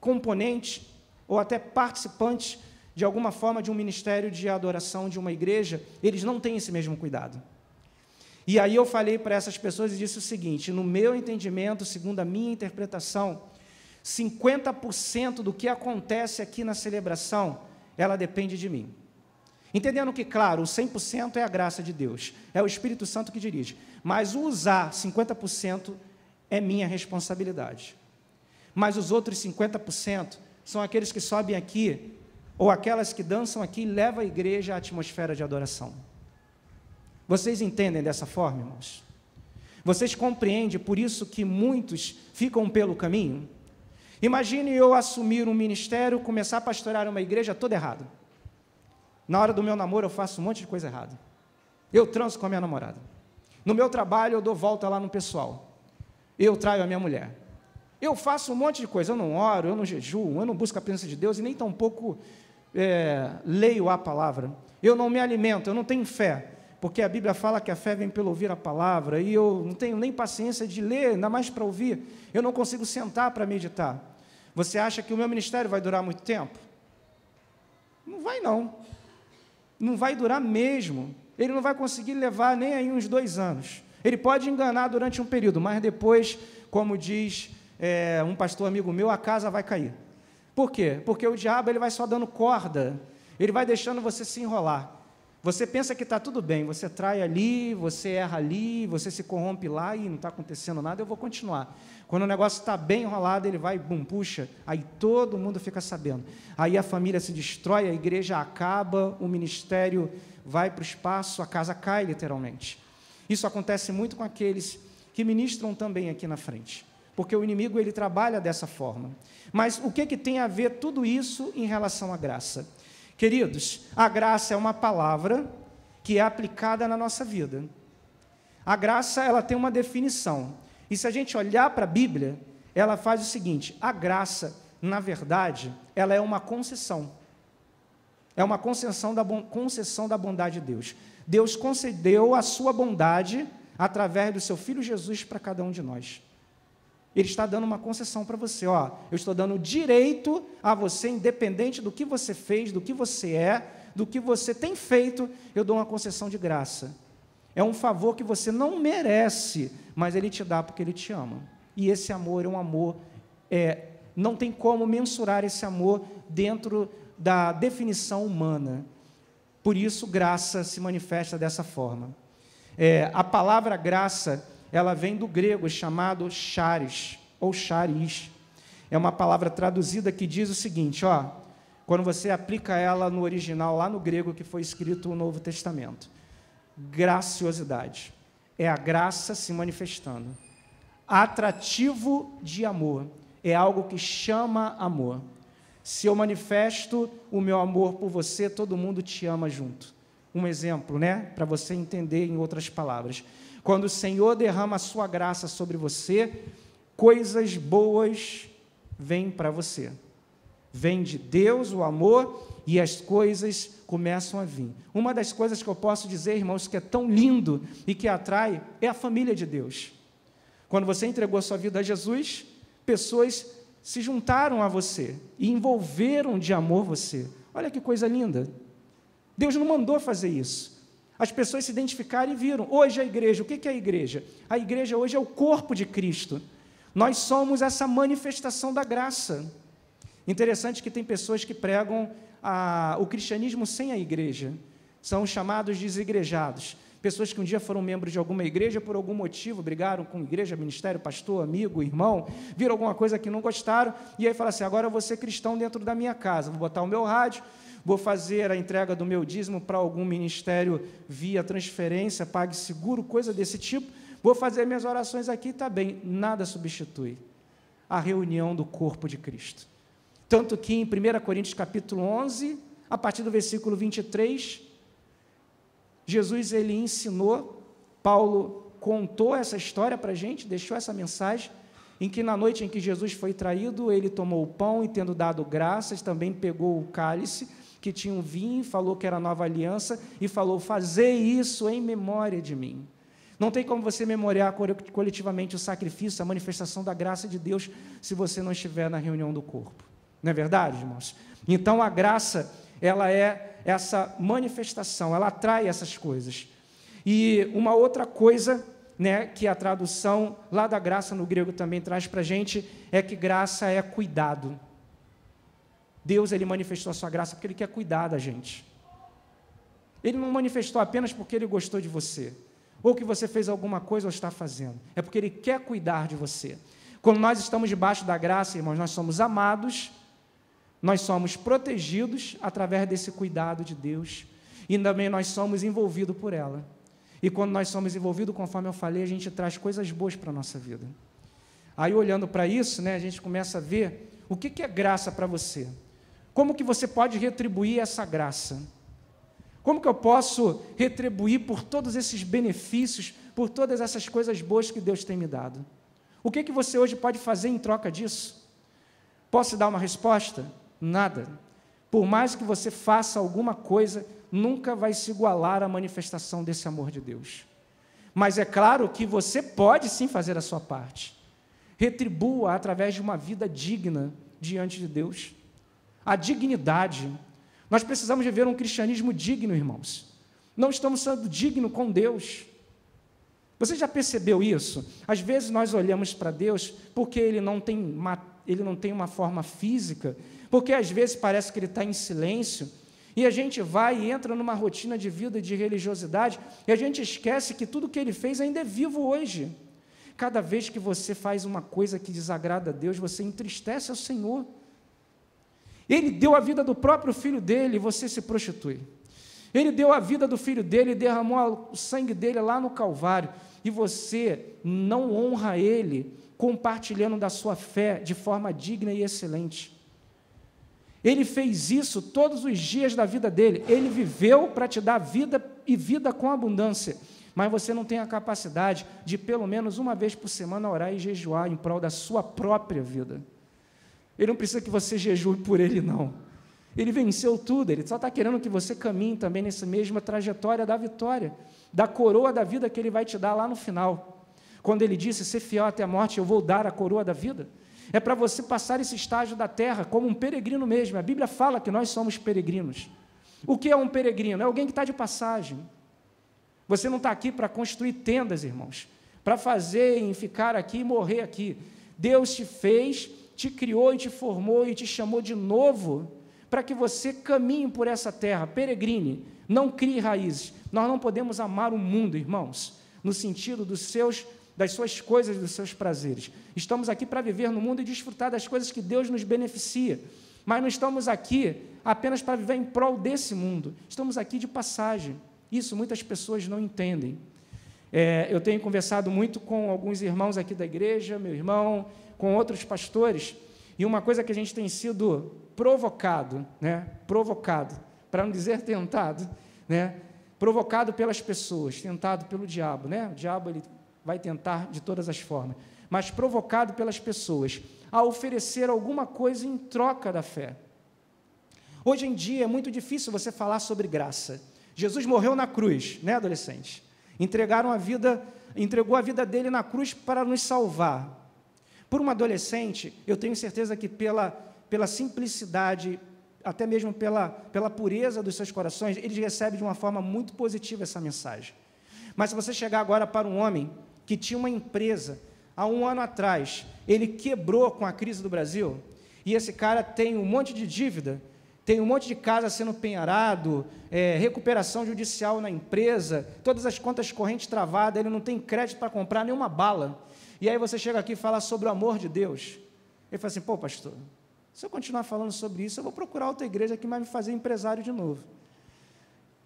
componentes ou até participantes de alguma forma de um ministério de adoração de uma igreja, eles não têm esse mesmo cuidado. E aí eu falei para essas pessoas e disse o seguinte: no meu entendimento, segundo a minha interpretação, 50% do que acontece aqui na celebração, ela depende de mim. Entendendo que, claro, o 100% é a graça de Deus, é o Espírito Santo que dirige, mas o usar 50% é minha responsabilidade. Mas os outros 50% são aqueles que sobem aqui, ou aquelas que dançam aqui e levam a igreja à atmosfera de adoração. Vocês entendem dessa forma, irmãos? Vocês compreendem por isso que muitos ficam pelo caminho? Imagine eu assumir um ministério, começar a pastorear uma igreja toda errada. Na hora do meu namoro eu faço um monte de coisa errada. Eu transo com a minha namorada. No meu trabalho eu dou volta lá no pessoal. Eu traio a minha mulher. Eu faço um monte de coisa. Eu não oro, eu não jejuo, eu não busco a presença de Deus e nem tampouco leio a palavra. Eu não me alimento, eu não tenho fé. Porque a Bíblia fala que a fé vem pelo ouvir a palavra, e eu não tenho nem paciência de ler, ainda mais para ouvir. Eu não consigo sentar para meditar. Você acha que o meu ministério vai durar muito tempo? Não vai, não. Não vai durar mesmo. Ele não vai conseguir levar nem aí uns 2 anos. Ele pode enganar durante um período, mas depois, como diz um pastor amigo meu, a casa vai cair. Por quê? Porque o diabo ele vai só dando corda, ele vai deixando você se enrolar. Você pensa que está tudo bem, você trai ali, você erra ali, você se corrompe lá e não está acontecendo nada, eu vou continuar. Quando o negócio está bem enrolado, ele vai, bum, puxa, aí todo mundo fica sabendo. Aí a família se destrói, a igreja acaba, o ministério vai para o espaço, a casa cai literalmente. Isso acontece muito com aqueles que ministram também aqui na frente, porque o inimigo ele trabalha dessa forma. Mas o que tem a ver tudo isso em relação à graça? Queridos, a graça é uma palavra que é aplicada na nossa vida. A graça, ela tem uma definição. E se a gente olhar para a Bíblia, ela faz o seguinte: a graça, na verdade, ela é uma concessão. É uma concessão da bondade de Deus. Deus concedeu a sua bondade através do seu Filho Jesus para cada um de nós. Ele está dando uma concessão para você, ó, eu estou dando direito a você, independente do que você fez, do que você é, do que você tem feito, eu dou uma concessão de graça. É um favor que você não merece, mas Ele te dá porque Ele te ama. E esse amor é um amor, não tem como mensurar esse amor dentro da definição humana. Por isso, graça se manifesta dessa forma. A palavra graça, ela vem do grego chamado charis, ou charis. É uma palavra traduzida que diz o seguinte, ó, quando você aplica ela no original, lá no grego que foi escrito o Novo Testamento. Graciosidade. É a graça se manifestando. Atrativo de amor. É algo que chama amor. Se eu manifesto o meu amor por você, todo mundo te ama junto. Um exemplo, né? Para você entender em outras palavras. Quando o Senhor derrama a sua graça sobre você, coisas boas vêm para você. Vem de Deus o amor e as coisas começam a vir. Uma das coisas que eu posso dizer, irmãos, que é tão lindo e que atrai, é a família de Deus. Quando você entregou a sua vida a Jesus, pessoas se juntaram a você e envolveram de amor você. Olha que coisa linda. Deus não mandou fazer isso. As pessoas se identificaram e viram. Hoje a igreja, o que é a igreja? A igreja hoje é o corpo de Cristo. Nós somos essa manifestação da graça. Interessante que tem pessoas que pregam o cristianismo sem a igreja. São chamados desigrejados. Pessoas que um dia foram membros de alguma igreja, por algum motivo, brigaram com igreja, ministério, pastor, amigo, irmão, viram alguma coisa que não gostaram, e aí falam assim, agora eu vou ser cristão dentro da minha casa, vou botar o meu rádio, vou fazer a entrega do meu dízimo para algum ministério via transferência, PagSeguro, coisa desse tipo, vou fazer minhas orações aqui, está bem. Nada substitui a reunião do corpo de Cristo. Tanto que em 1 Coríntios capítulo 11, a partir do versículo 23, Jesus ele ensinou, Paulo contou essa história para a gente, deixou essa mensagem, em que na noite em que Jesus foi traído, ele tomou o pão e tendo dado graças, também pegou o cálice, que tinha um vinho, falou que era a nova aliança, e falou, fazei isso em memória de mim. Não tem como você memoriar coletivamente o sacrifício, a manifestação da graça de Deus, se você não estiver na reunião do corpo. Não é verdade, irmãos? Então, a graça, ela é essa manifestação, ela atrai essas coisas. E uma outra coisa, né, que a tradução lá da graça no grego também traz para a gente, é que graça é cuidado. Deus, Ele manifestou a sua graça porque Ele quer cuidar da gente. Ele não manifestou apenas porque Ele gostou de você, ou que você fez alguma coisa ou está fazendo. É porque Ele quer cuidar de você. Quando nós estamos debaixo da graça, irmãos, nós somos amados, nós somos protegidos através desse cuidado de Deus, e também nós somos envolvidos por ela. E quando nós somos envolvidos, conforme eu falei, a gente traz coisas boas para a nossa vida. Aí, olhando para isso, né, a gente começa a ver o que é graça para você. Como que você pode retribuir essa graça? Como que eu posso retribuir por todos esses benefícios, por todas essas coisas boas que Deus tem me dado? O que você hoje pode fazer em troca disso? Posso dar uma resposta? Nada. Por mais que você faça alguma coisa, nunca vai se igualar à manifestação desse amor de Deus. Mas é claro que você pode sim fazer a sua parte. Retribua através de uma vida digna diante de Deus. A dignidade. Nós precisamos viver um cristianismo digno, irmãos. Não estamos sendo dignos com Deus. Você já percebeu isso? Às vezes nós olhamos para Deus porque Ele não tem uma forma física, porque às vezes parece que Ele está em silêncio, e a gente vai e entra numa rotina de vida de religiosidade, e a gente esquece que tudo que Ele fez ainda é vivo hoje. Cada vez que você faz uma coisa que desagrada a Deus, você entristece ao Senhor. Ele deu a vida do próprio Filho dele e você se prostitui. Ele deu a vida do Filho dele e derramou o sangue dele lá no Calvário, e você não honra Ele compartilhando da sua fé de forma digna e excelente. Ele fez isso todos os dias da vida dele. Ele viveu para te dar vida e vida com abundância, mas você não tem a capacidade de pelo menos uma vez por semana orar e jejuar em prol da sua própria vida. Ele não precisa que você jejue por Ele, não. Ele venceu tudo, Ele só está querendo que você caminhe também nessa mesma trajetória da vitória, da coroa da vida que Ele vai te dar lá no final. Quando Ele disse, ser fiel até a morte, eu vou dar a coroa da vida, é para você passar esse estágio da terra como um peregrino mesmo. A Bíblia fala que nós somos peregrinos. O que é um peregrino? É alguém que está de passagem. Você não está aqui para construir tendas, irmãos, para fazer e ficar aqui e morrer aqui. Deus te fez, te criou e te formou e te chamou de novo para que você caminhe por essa terra, peregrine, não crie raízes. Nós não podemos amar o mundo, irmãos, no sentido das suas coisas, dos seus prazeres. Estamos aqui para viver no mundo e desfrutar das coisas que Deus nos beneficia, mas não estamos aqui apenas para viver em prol desse mundo, estamos aqui de passagem. Isso muitas pessoas não entendem. Eu tenho conversado muito com alguns irmãos aqui da igreja, meu irmão, com outros pastores, e uma coisa que a gente tem sido provocado, para não dizer tentado, provocado pelas pessoas, tentado pelo diabo, o diabo ele vai tentar de todas as formas, mas provocado pelas pessoas a oferecer alguma coisa em troca da fé. Hoje em dia é muito difícil você falar sobre graça. Jesus morreu na cruz, adolescente? Entregou a vida dele na cruz para nos salvar. Por um adolescente, eu tenho certeza que pela simplicidade, até mesmo pela pureza dos seus corações, eles recebem de uma forma muito positiva essa mensagem. Mas se você chegar agora para um homem que tinha uma empresa, há 1 ano atrás, ele quebrou com a crise do Brasil, e esse cara tem um monte de dívida, tem um monte de casa sendo penhorado, recuperação judicial na empresa, todas as contas correntes travadas, ele não tem crédito para comprar nenhuma bala. E aí você chega aqui e fala sobre o amor de Deus. Ele fala assim, pô, pastor, se eu continuar falando sobre isso, eu vou procurar outra igreja que vai me fazer empresário de novo.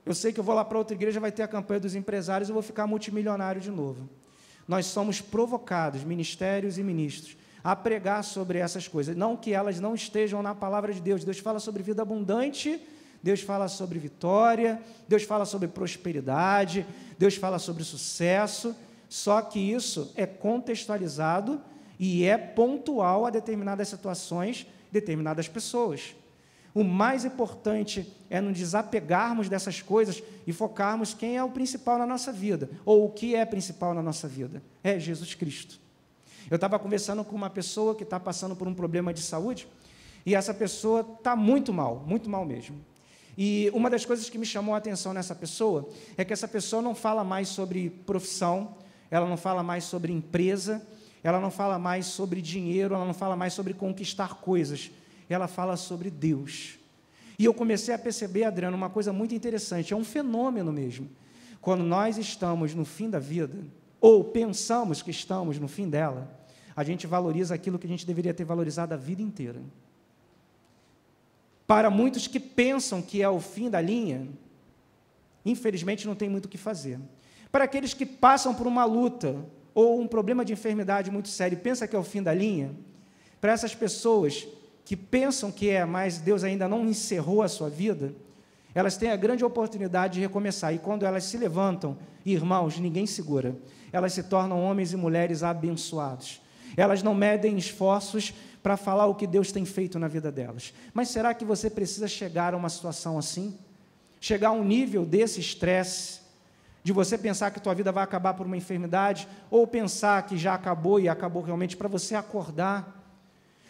Eu sei que eu vou lá para outra igreja, vai ter a campanha dos empresários, eu vou ficar multimilionário de novo. Nós somos provocados, ministérios e ministros, a pregar sobre essas coisas, não que elas não estejam na palavra de Deus. Deus fala sobre vida abundante, Deus fala sobre vitória, Deus fala sobre prosperidade, Deus fala sobre sucesso, só que isso é contextualizado e é pontual a determinadas situações, determinadas pessoas. O mais importante é nos desapegarmos dessas coisas e focarmos quem é o principal na nossa vida, ou o que é principal na nossa vida. É Jesus Cristo. Eu estava conversando com uma pessoa que está passando por um problema de saúde, E essa pessoa está muito mal mesmo. E uma das coisas que me chamou a atenção nessa pessoa é que essa pessoa não fala mais sobre profissão, ela não fala mais sobre empresa, ela não fala mais sobre dinheiro, ela não fala mais sobre conquistar coisas, ela fala sobre Deus. E eu comecei a perceber, Adriano, uma coisa muito interessante, é um fenômeno mesmo. Quando nós estamos no fim da vida, ou pensamos que estamos no fim dela, a gente valoriza aquilo que a gente deveria ter valorizado a vida inteira. Para muitos que pensam que é o fim da linha, infelizmente não tem muito o que fazer. Para aqueles que passam por uma luta ou um problema de enfermidade muito sério e pensam que é o fim da linha, para essas pessoas que pensam que é, mas Deus ainda não encerrou a sua vida, elas têm a grande oportunidade de recomeçar. E quando elas se levantam, irmãos, ninguém segura. Elas se tornam homens e mulheres abençoados. Elas não medem esforços para falar o que Deus tem feito na vida delas. Mas será que você precisa chegar a uma situação assim? Chegar a um nível desse estresse, de você pensar que tua vida vai acabar por uma enfermidade, ou pensar que já acabou e acabou realmente, para você acordar?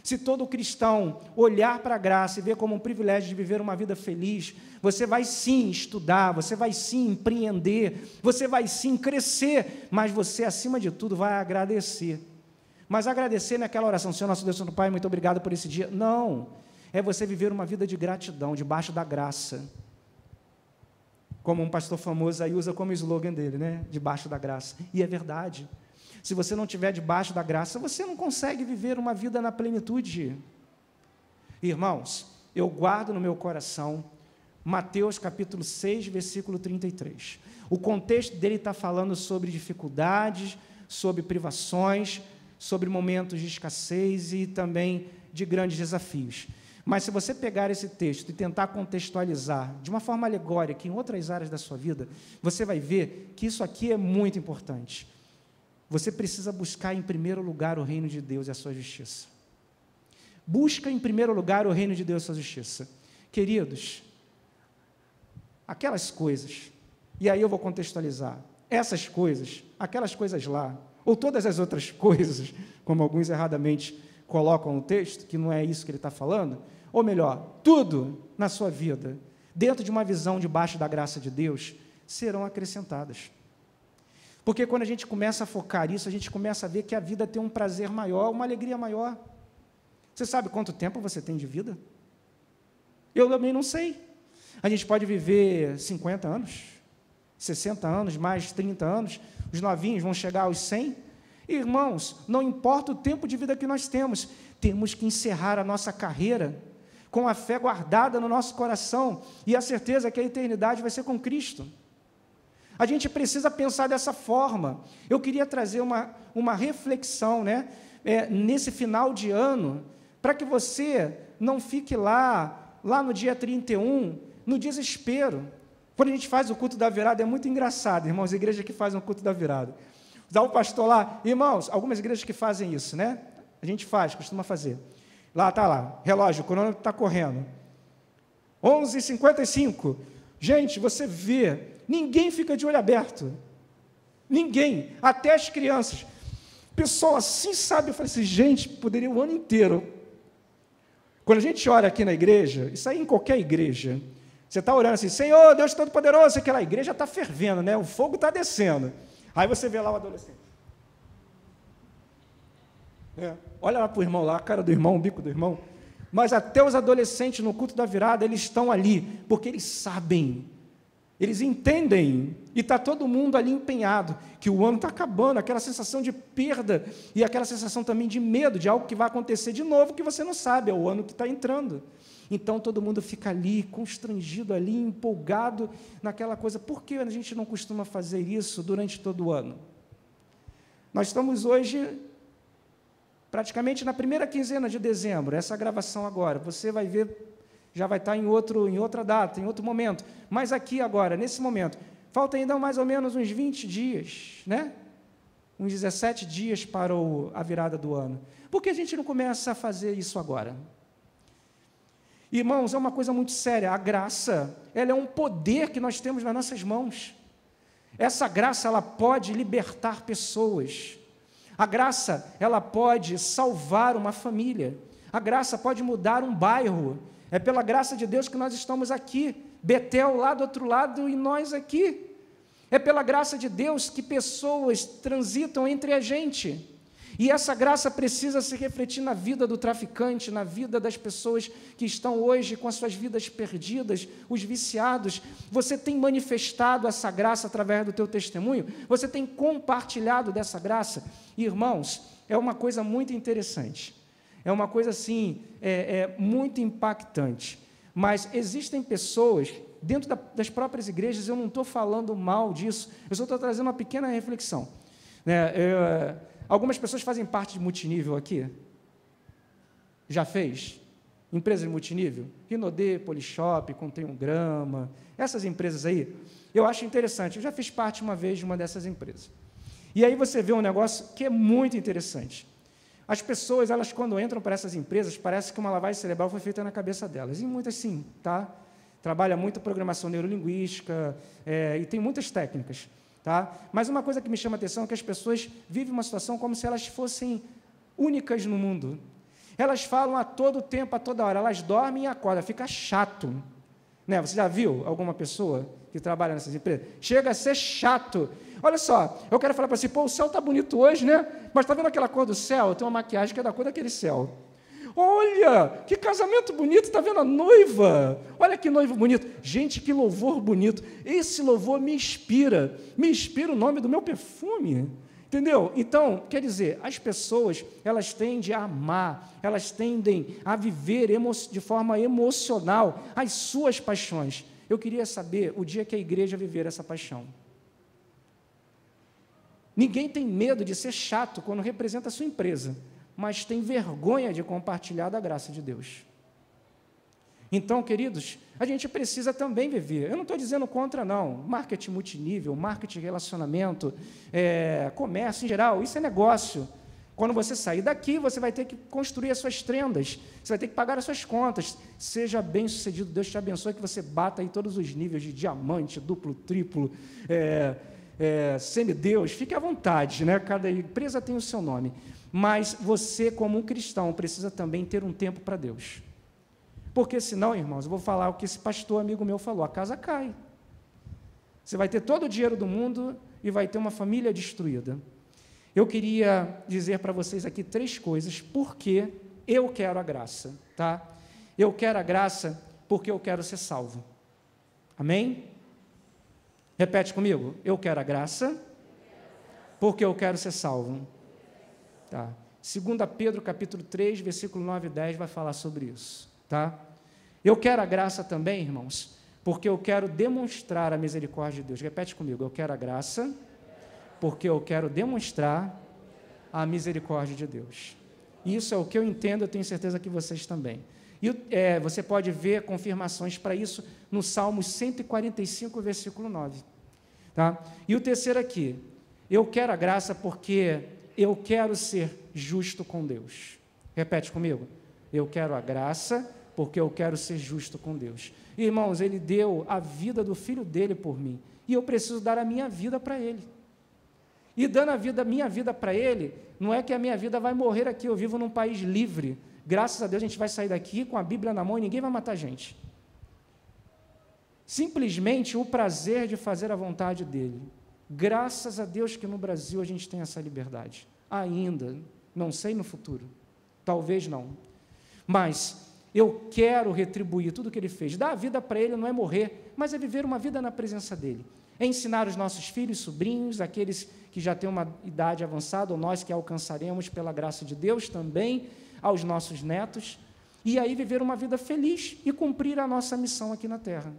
Se todo cristão olhar para a graça e ver como um privilégio de viver uma vida feliz, você vai sim estudar, você vai sim empreender, você vai sim crescer, mas você, acima de tudo, vai agradecer. Mas agradecer naquela oração, Senhor nosso Deus, Santo Pai, muito obrigado por esse dia. Não, é você viver uma vida de gratidão, debaixo da graça. Como um pastor famoso aí usa como slogan dele, né? Debaixo da graça. E é verdade. Se você não estiver debaixo da graça, você não consegue viver uma vida na plenitude. Irmãos, eu guardo no meu coração Mateus capítulo 6, versículo 33. O contexto dele está falando sobre dificuldades, sobre privações, sobre momentos de escassez e também de grandes desafios. Mas se você pegar esse texto e tentar contextualizar de uma forma alegórica em outras áreas da sua vida, você vai ver que isso aqui é muito importante. Você precisa buscar em primeiro lugar o reino de Deus e a sua justiça. Busca em primeiro lugar o reino de Deus e a sua justiça. Queridos, aquelas coisas, e aí eu vou contextualizar, essas coisas, aquelas coisas lá, ou todas as outras coisas, como alguns erradamente colocam no texto, que não é isso que ele está falando, ou melhor, tudo na sua vida, dentro de uma visão debaixo da graça de Deus, serão acrescentadas. Porque quando a gente começa a focar isso, a gente começa a ver que a vida tem um prazer maior, uma alegria maior. Você sabe quanto tempo você tem de vida? Eu também não sei. A gente pode viver 50 anos, 60 anos, mais 30 anos, os novinhos vão chegar aos 100. Irmãos, não importa o tempo de vida que nós temos que encerrar a nossa carreira com a fé guardada no nosso coração e a certeza que a eternidade vai ser com Cristo. A gente precisa pensar dessa forma. Eu queria trazer uma reflexão, nesse final de ano, para que você não fique lá no dia 31, no desespero. Quando a gente faz o culto da virada, é muito engraçado, irmãos, igrejas que fazem o culto da virada. Dá o pastor lá, irmãos, algumas igrejas que fazem isso, né? A gente costuma fazer. Lá, está lá, relógio, o cronômetro está correndo. 11h55. Gente, você vê, ninguém fica de olho aberto. Ninguém, até as crianças. O pessoal assim sabe, eu falei assim, gente, poderia o ano inteiro. Quando a gente ora aqui na igreja, isso aí em qualquer igreja, você está orando assim, Senhor, Deus Todo-Poderoso, aquela igreja está fervendo, né? O fogo está descendo. Aí você vê lá o adolescente. Olha lá para o irmão lá, a cara do irmão, o bico do irmão. Mas até os adolescentes no culto da virada, eles estão ali, porque eles sabem, eles entendem, e está todo mundo ali empenhado, que o ano está acabando, aquela sensação de perda, e aquela sensação também de medo, de algo que vai acontecer de novo, que você não sabe, é o ano que está entrando. Então, todo mundo fica ali, constrangido ali, empolgado naquela coisa. Por que a gente não costuma fazer isso durante todo o ano? Nós estamos hoje, praticamente na primeira quinzena de dezembro, essa gravação agora, você vai ver, já vai estar em outra data, em outro momento. Mas aqui agora, nesse momento, falta ainda mais ou menos uns 20 dias, né? Uns 17 dias para a virada do ano. Por que a gente não começa a fazer isso agora? Irmãos, é uma coisa muito séria. A graça, ela é um poder que nós temos nas nossas mãos. Essa graça, ela pode libertar pessoas. A graça, ela pode salvar uma família. A graça pode mudar um bairro. É pela graça de Deus que nós estamos aqui. Betel lá do outro lado e nós aqui. É pela graça de Deus que pessoas transitam entre a gente. E essa graça precisa se refletir na vida do traficante, na vida das pessoas que estão hoje com as suas vidas perdidas, os viciados. Você tem manifestado essa graça através do teu testemunho? Você tem compartilhado dessa graça? Irmãos, é uma coisa muito interessante. É uma coisa, assim, muito impactante. Mas existem pessoas, dentro das próprias igrejas, eu não estou falando mal disso, eu só estou trazendo uma pequena reflexão. Algumas pessoas fazem parte de multinível aqui. Já fez? Empresa de multinível? Rinodê, Polishop, Contém um Grama, essas empresas aí, eu acho interessante. Eu já fiz parte uma vez de uma dessas empresas. E aí você vê um negócio que é muito interessante. As pessoas, elas quando entram para essas empresas, parece que uma lavagem cerebral foi feita na cabeça delas. E muitas sim, tá? Trabalha muito programação neurolinguística, e tem muitas técnicas. Tá? Mas uma coisa que me chama a atenção é que as pessoas vivem uma situação como se elas fossem únicas no mundo. Elas falam a todo tempo, a toda hora, elas dormem e acordam, fica chato. Né? Você já viu alguma pessoa que trabalha nessas empresas? Chega a ser chato. Olha só, eu quero falar para você, pô, o céu está bonito hoje, né? Mas está vendo aquela cor do céu? Tem uma maquiagem que é da cor daquele céu. Olha, que casamento bonito, está vendo a noiva? Olha que noivo bonito. Gente, que louvor bonito. Esse louvor me inspira o nome do meu perfume. Entendeu? Então, quer dizer, as pessoas, elas tendem a amar, elas tendem a viver de forma emocional as suas paixões. Eu queria saber o dia que a igreja viver essa paixão. Ninguém tem medo de ser chato quando representa a sua empresa, mas tem vergonha de compartilhar da graça de Deus. Então, queridos, a gente precisa também viver. Eu não estou dizendo contra, não. Marketing multinível, marketing relacionamento, comércio em geral, isso é negócio. Quando você sair daqui, você vai ter que construir as suas tendas, você vai ter que pagar as suas contas. Seja bem-sucedido, Deus te abençoe, que você bata aí todos os níveis de diamante, duplo, triplo, semideus, fique à vontade, né? Cada empresa tem o seu nome. Mas você, como um cristão, precisa também ter um tempo para Deus. Porque senão, irmãos, eu vou falar o que esse pastor amigo meu falou, a casa cai. Você vai ter todo o dinheiro do mundo e vai ter uma família destruída. Eu queria dizer para vocês aqui 3 coisas, porque eu quero a graça, tá? Eu quero a graça porque eu quero ser salvo. Amém? Repete comigo. Eu quero a graça porque eu quero ser salvo. Tá. 2 Pedro, capítulo 3, versículo 9 e 10, vai falar sobre isso. Tá? Eu quero a graça também, irmãos, porque eu quero demonstrar a misericórdia de Deus. Repete comigo. Eu quero a graça porque eu quero demonstrar a misericórdia de Deus. Isso é o que eu entendo, eu tenho certeza que vocês também. E você pode ver confirmações para isso no Salmo 145, versículo 9. Tá? E o terceiro aqui, eu quero a graça porque eu quero ser justo com Deus. Repete comigo. Eu quero a graça porque eu quero ser justo com Deus. Irmãos, Ele deu a vida do Filho dEle por mim, e eu preciso dar a minha vida para Ele. E dando a minha vida para Ele, não é que a minha vida vai morrer aqui, eu vivo num país livre. Graças a Deus a gente vai sair daqui com a Bíblia na mão e ninguém vai matar a gente. Simplesmente o prazer de fazer a vontade dEle. Graças a Deus que no Brasil a gente tem essa liberdade. Ainda, não sei no futuro, talvez não. Mas eu quero retribuir tudo o que Ele fez. Dar a vida para Ele não é morrer, mas é viver uma vida na presença dEle. É ensinar os nossos filhos, sobrinhos, aqueles que já têm uma idade avançada, ou nós que alcançaremos pela graça de Deus também, aos nossos netos, e aí viver uma vida feliz e cumprir a nossa missão aqui na Terra.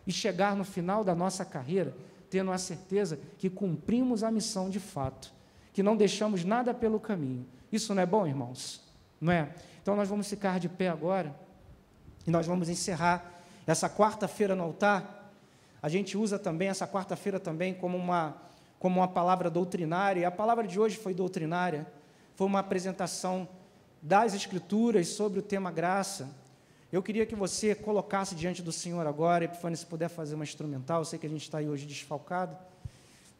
E chegar no final da nossa carreira, tendo a certeza que cumprimos a missão de fato, que não deixamos nada pelo caminho. Isso não é bom, irmãos? Não é? Então, nós vamos ficar de pé agora, e nós vamos encerrar essa quarta-feira no altar. A gente usa também essa quarta-feira também como uma palavra doutrinária, e a palavra de hoje foi doutrinária, foi uma apresentação das Escrituras sobre o tema graça. Eu queria que você colocasse diante do Senhor agora, Epifânio, se puder fazer uma instrumental, eu sei que a gente está aí hoje desfalcado,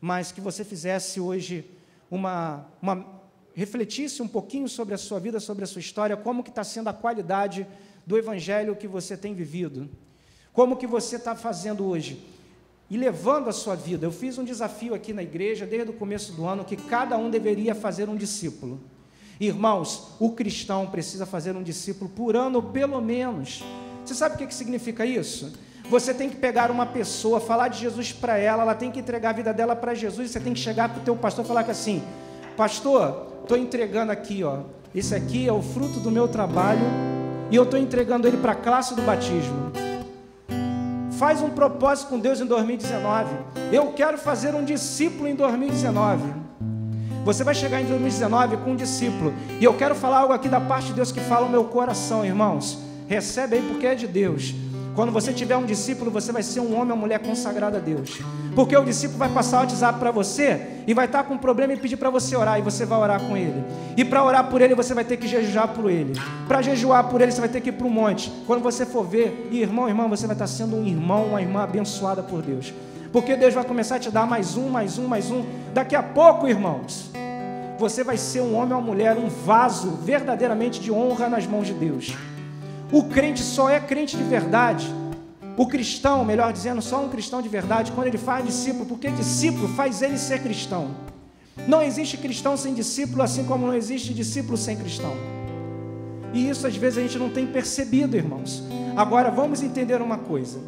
mas que você fizesse hoje refletisse um pouquinho sobre a sua vida, sobre a sua história, como que está sendo a qualidade do evangelho que você tem vivido, como que você está fazendo hoje, e levando a sua vida. Eu fiz um desafio aqui na igreja, desde o começo do ano, que cada um deveria fazer um discípulo. Irmãos, o cristão precisa fazer um discípulo por ano, pelo menos. Você sabe o que significa isso? Você tem que pegar uma pessoa, falar de Jesus para ela tem que entregar a vida dela para Jesus, você tem que chegar para o teu pastor e falar que assim, pastor, estou entregando aqui, ó, esse aqui é o fruto do meu trabalho, e eu estou entregando ele para a classe do batismo. Faz um propósito com Deus em 2019, eu quero fazer um discípulo em 2019, você vai chegar em 2019 com um discípulo, e eu quero falar algo aqui da parte de Deus que fala o meu coração, irmãos, recebe aí porque é de Deus. Quando você tiver um discípulo, você vai ser um homem ou mulher consagrado a Deus, porque o discípulo vai passar o WhatsApp para você e vai estar com um problema e pedir para você orar, e você vai orar com ele, e para orar por ele você vai ter que jejuar por ele, para jejuar por ele você vai ter que ir para um monte. Quando você for ver, irmão, irmã, você vai estar sendo um irmão, uma irmã abençoada por Deus, porque Deus vai começar a te dar mais um, daqui a pouco, irmãos, você vai ser um homem ou uma mulher, um vaso verdadeiramente de honra nas mãos de Deus. O crente só é crente de verdade, o cristão, melhor dizendo, só um cristão de verdade, quando ele faz discípulo, porque discípulo faz ele ser cristão. Não existe cristão sem discípulo, assim como não existe discípulo sem cristão. E isso às vezes a gente não tem percebido, irmãos. Agora vamos entender uma coisa,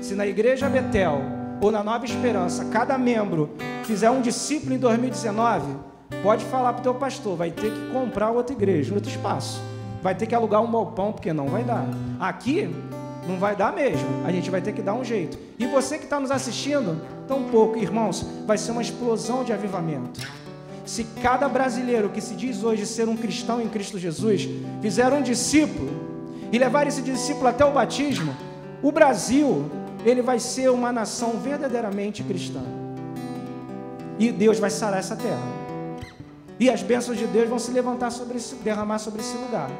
se na igreja Betel ou na Nova Esperança, cada membro fizer um discípulo em 2019, pode falar para o teu pastor, vai ter que comprar outra igreja, outro espaço. Vai ter que alugar um galpão, porque não vai dar. Aqui, não vai dar mesmo. A gente vai ter que dar um jeito. E você que está nos assistindo, tão pouco, irmãos, vai ser uma explosão de avivamento. Se cada brasileiro que se diz hoje ser um cristão em Cristo Jesus, fizer um discípulo, e levar esse discípulo até o batismo, o Brasil, ele vai ser uma nação verdadeiramente cristã. E Deus vai sarar essa terra. E as bênçãos de Deus vão se levantar derramar sobre esse lugar.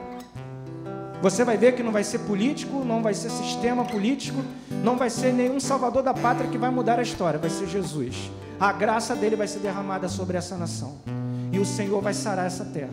Você vai ver que não vai ser político, não vai ser sistema político, não vai ser nenhum salvador da pátria que vai mudar a história, vai ser Jesus. A graça dele vai ser derramada sobre essa nação, e o Senhor vai sarar essa terra.